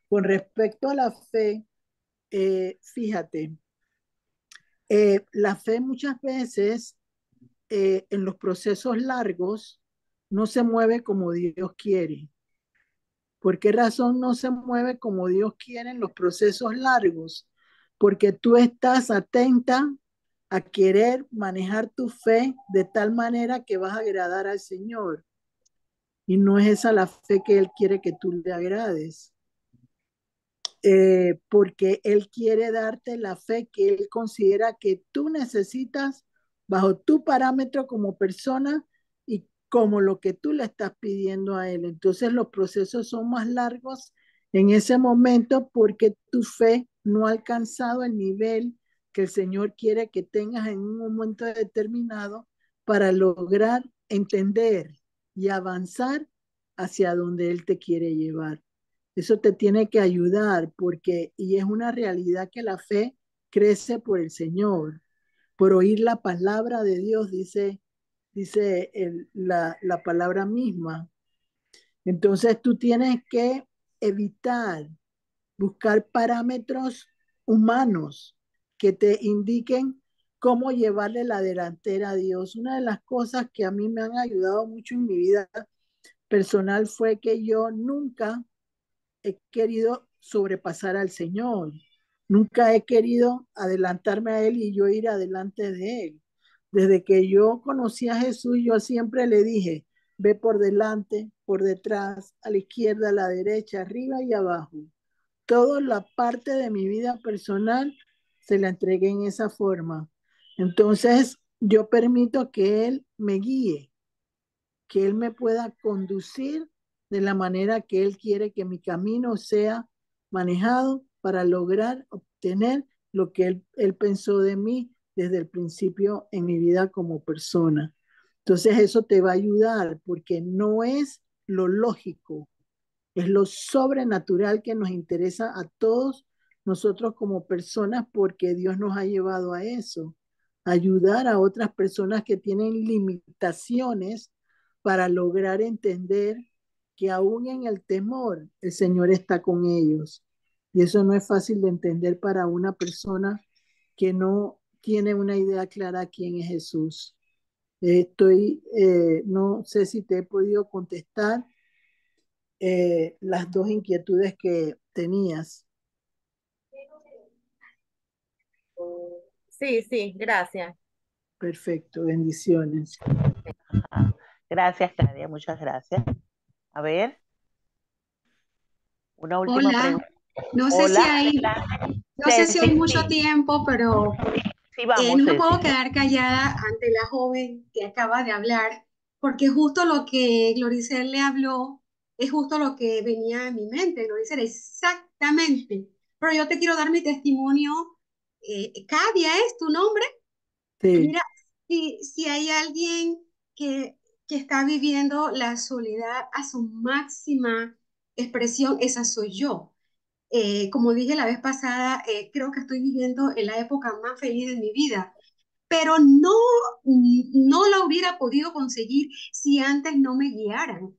Con respecto a la fe, fíjate, la fe muchas veces en los procesos largos no se mueve como Dios quiere. ¿Por qué razón no se mueve como Dios quiere en los procesos largos? Porque tú estás atenta a querer manejar tu fe de tal manera que vas a agradar al Señor. Y no es esa la fe que Él quiere que tú le agrades. Porque Él quiere darte la fe que Él considera que tú necesitas bajo tu parámetro como persona y como lo que tú le estás pidiendo a Él. Entonces los procesos son más largos en ese momento porque tu fe no ha alcanzado el nivel que el Señor quiere que tengas en un momento determinado para lograr entender y avanzar hacia donde Él te quiere llevar. Eso te tiene que ayudar porque, y es una realidad que la fe crece por el Señor, por oír la palabra de Dios, dice la palabra misma. Entonces tú tienes que evitar buscar parámetros humanos que te indiquen cómo llevarle la delantera a Dios. Una de las cosas que a mí me han ayudado mucho en mi vida personal fue que yo nunca he querido sobrepasar al Señor. Nunca he querido adelantarme a Él y yo ir adelante de Él. Desde que yo conocí a Jesús, yo siempre le dije, ve por delante, por detrás, a la izquierda, a la derecha, arriba y abajo. Toda la parte de mi vida personal se la entregué en esa forma. Entonces, yo permito que Él me guíe, que Él me pueda conducir de la manera que Él quiere que mi camino sea manejado para lograr obtener lo que Él pensó de mí desde el principio en mi vida como persona. Entonces eso te va a ayudar porque no es lo lógico, es lo sobrenatural que nos interesa a todos nosotros como personas porque Dios nos ha llevado a eso, ayudar a otras personas que tienen limitaciones para lograr entender que aún en el temor el Señor está con ellos. Y eso no es fácil de entender para una persona que no tiene una idea clara quién es Jesús. No sé si te he podido contestar las dos inquietudes que tenías. Sí, sí, gracias. Perfecto, bendiciones. Ajá. Gracias, Claudia, muchas gracias. A ver, una última Hola, pregunta. no sé si Hola, hay, adelante. no sé si hay Sí, mucho sí, tiempo, pero sí, vamos, no me Ceci. puedo quedar callada ante la joven que acaba de hablar, porque justo lo que Gloricel le habló es justo lo que venía en mi mente, Gloricel, exactamente. Pero yo te quiero dar mi testimonio. Cadia es tu nombre. Sí, Mira, si hay alguien que está viviendo la soledad a su máxima expresión, esa soy yo. Como dije la vez pasada, creo que estoy viviendo en la época más feliz de mi vida, pero no la hubiera podido conseguir si antes no me guiaran.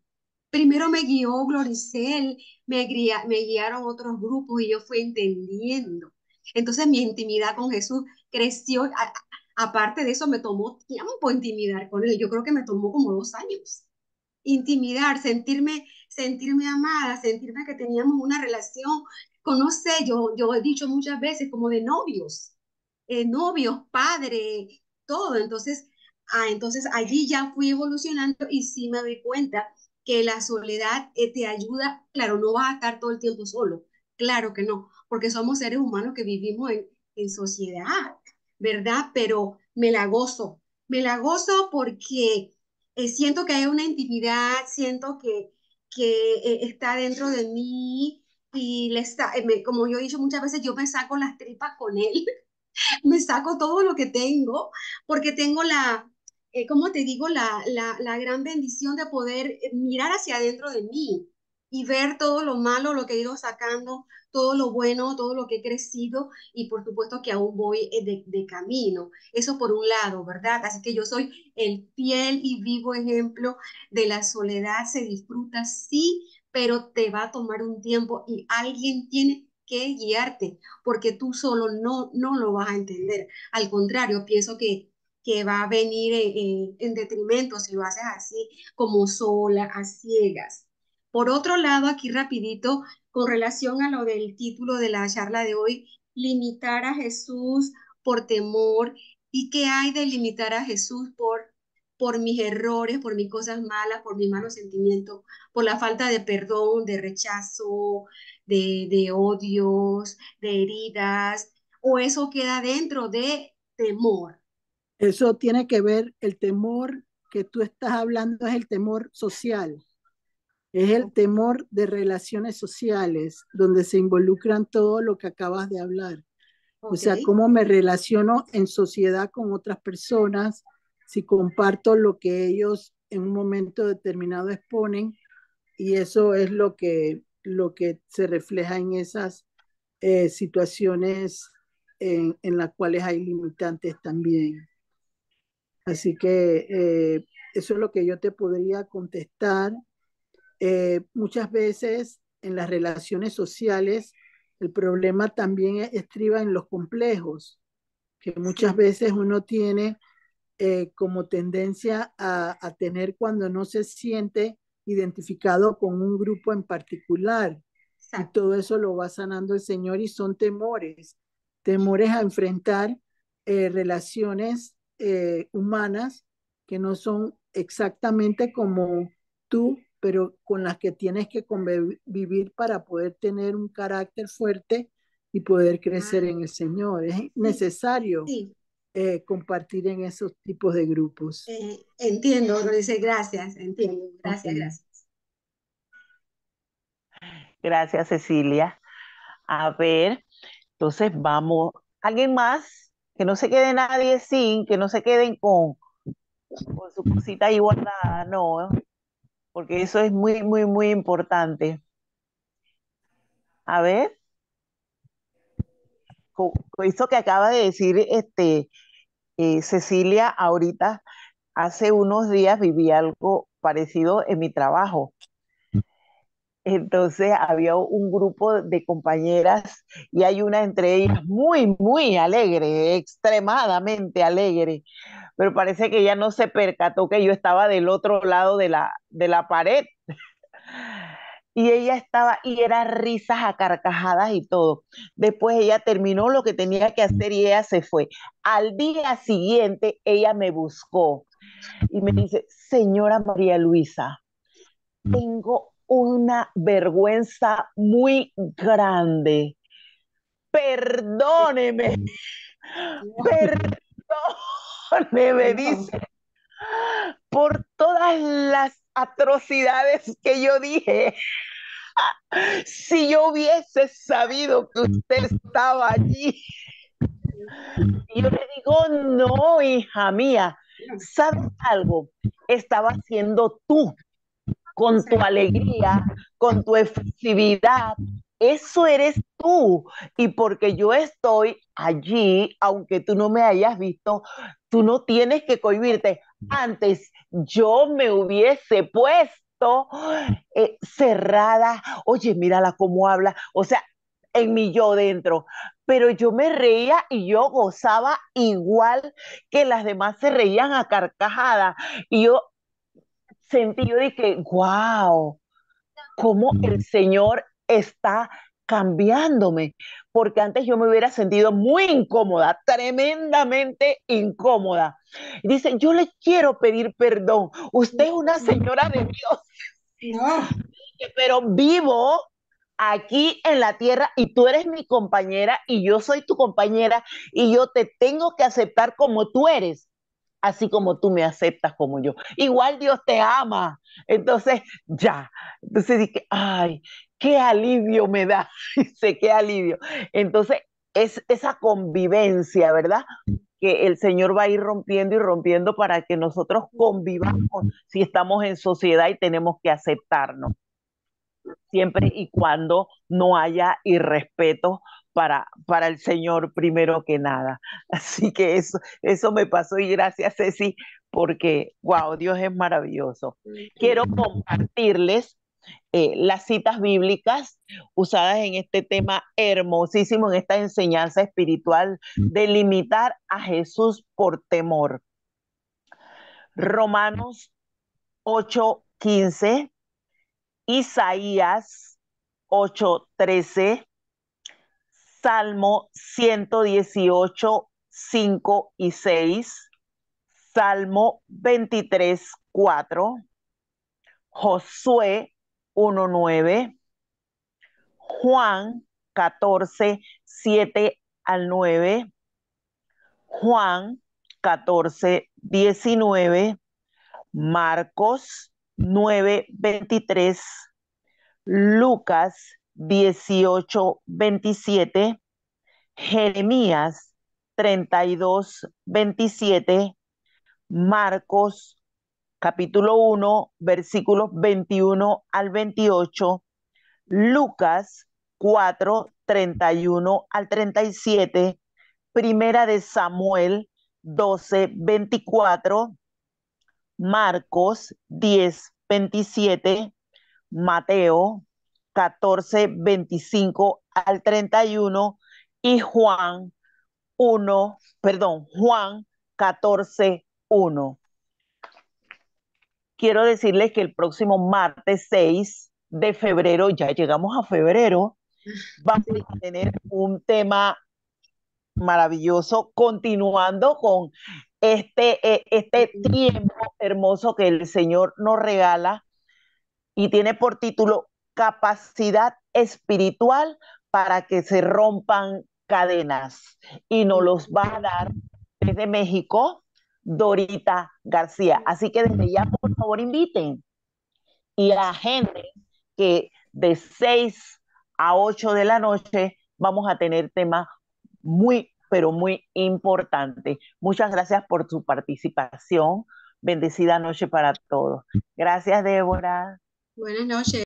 Primero me guió Gloricel, me guiaron otros grupos y yo fui entendiendo. Entonces mi intimidad con Jesús creció. Aparte de eso, me tomó tiempo intimidar con él. Yo creo que me tomó como 2 años intimidar, sentirme amada, sentirme que teníamos una relación, no sé, yo he dicho muchas veces como de novios, novios, padre, todo. Entonces allí ya fui evolucionando y sí me doy cuenta que la soledad te ayuda, claro, no vas a estar todo el tiempo solo, claro que no, porque somos seres humanos que vivimos en sociedad, ¿verdad? Pero me la gozo porque siento que hay una intimidad, siento que está dentro de mí y como yo he dicho muchas veces, yo me saco las tripas con él, me saco todo lo que tengo, porque tengo ¿cómo te digo? La gran bendición de poder mirar hacia adentro de mí y ver todo lo malo, lo que he ido sacando, todo lo bueno, todo lo que he crecido y por supuesto que aún voy de camino. Eso por un lado, ¿verdad? Así que yo soy el fiel y vivo ejemplo de la soledad. Se disfruta, sí, pero te va a tomar un tiempo y alguien tiene que guiarte porque tú solo no lo vas a entender. Al contrario, pienso que va a venir en detrimento si lo haces así, como sola, a ciegas. Por otro lado, aquí rapidito, con relación a lo del título de la charla de hoy, limitar a Jesús por temor. ¿Y qué hay de limitar a Jesús por mis errores, por mis cosas malas, por mis malos sentimientos, por la falta de perdón, de rechazo, de odios, de heridas, o eso queda dentro de temor? Eso tiene que ver, el temor que tú estás hablando es el temor social, es el temor de relaciones sociales, donde se involucran todo lo que acabas de hablar. O Ok, sea, cómo me relaciono en sociedad con otras personas, si comparto lo que ellos en un momento determinado exponen, y eso es lo que se refleja en esas situaciones en las cuales hay limitantes también. Así que eso es lo que yo te podría contestar. Muchas veces en las relaciones sociales el problema también estriba en los complejos, que muchas sí, veces uno tiene como tendencia a tener cuando no se siente identificado con un grupo en particular. Y exacto. todo eso lo va sanando el Señor y son temores, temores a enfrentar relaciones humanas que no son exactamente como tú, pero con las que tienes que convivir para poder tener un carácter fuerte y poder crecer Ah, en el Señor. Es sí, necesario sí, compartir en esos tipos de grupos. entiendo, lo dice, gracias, entiendo, Ok. gracias, gracias. Gracias, Cecilia. A ver, entonces vamos. ¿Alguien más? Que no se quede nadie sin, que no se queden con su cosita ahí guardada, no, porque eso es muy, muy, muy importante. A ver, con eso que acaba de decir Cecilia ahorita, hace unos días viví algo parecido en mi trabajo. Entonces había un grupo de compañeras y hay una entre ellas muy, muy alegre, extremadamente alegre, pero parece que ella no se percató que yo estaba del otro lado de la pared y ella estaba y era risas a carcajadas y todo. Después ella terminó lo que tenía que hacer y ella se fue. Al día siguiente ella me buscó y me dice, señora María Luisa, tengo una vergüenza muy grande. Perdóneme, perdóneme, Wow, dice, por todas las atrocidades que yo dije. Si yo hubiese sabido que usted estaba allí, y yo le digo, no, hija mía, ¿sabes algo? Estaba haciendo tú con tu exacto. alegría, con tu efusividad. Eso eres tú. Y porque yo estoy allí, aunque tú no me hayas visto, tú no tienes que cohibirte. Antes yo me hubiese puesto cerrada. Oye, mírala cómo habla. O sea, en mi yo dentro. Pero yo me reía y yo gozaba igual que las demás se reían a carcajadas. Y yo sentí, yo dije, wow, cómo el Señor está cambiándome, porque antes yo me hubiera sentido muy incómoda, tremendamente incómoda. Y dice, yo le quiero pedir perdón, usted es una señora de Dios, No, pero vivo aquí en la tierra y tú eres mi compañera y yo soy tu compañera y yo te tengo que aceptar como tú eres. así como tú me aceptas como yo. Igual Dios te ama. Entonces, ya. Entonces dije, ay, qué alivio me da. Dice, qué alivio. Entonces, es esa convivencia, ¿verdad? Que el Señor va a ir rompiendo y rompiendo para que nosotros convivamos si estamos en sociedad y tenemos que aceptarnos, siempre y cuando no haya irrespeto para el Señor primero que nada. Así que eso me pasó y gracias, Ceci, porque, wow, Dios es maravilloso. Quiero compartirles las citas bíblicas usadas en este tema hermosísimo, en esta enseñanza espiritual de limitar a Jesús por temor. Romanos 8:15, Isaías 8:13, Salmo 118, 5 y 6, Salmo 23, 4, Josué 1:9, Juan 14, 7 al 9, Juan 14, 19, Marcos 9, 23, Lucas 18, 27, Jeremías 32, 27, Marcos capítulo 1, versículos 21 al 28, Lucas 4, 31 al 37, Primera de Samuel 12, 24, Marcos 10, 27, Mateo 14, 25 al 31 y Juan 14, 1. Quiero decirles que el próximo martes 6 de febrero, ya llegamos a febrero, vamos a tener un tema maravilloso, continuando con este tiempo hermoso que el Señor nos regala y tiene por título Capacidad Espiritual para que se rompan cadenas. Y nos los va a dar desde México Dorita García. Así que desde ya, por favor, inviten y a gente que de 6 a 8 de la noche vamos a tener temas muy, pero muy importantes. Muchas gracias por su participación. Bendecida noche para todos. Gracias, Débora. Buenas noches.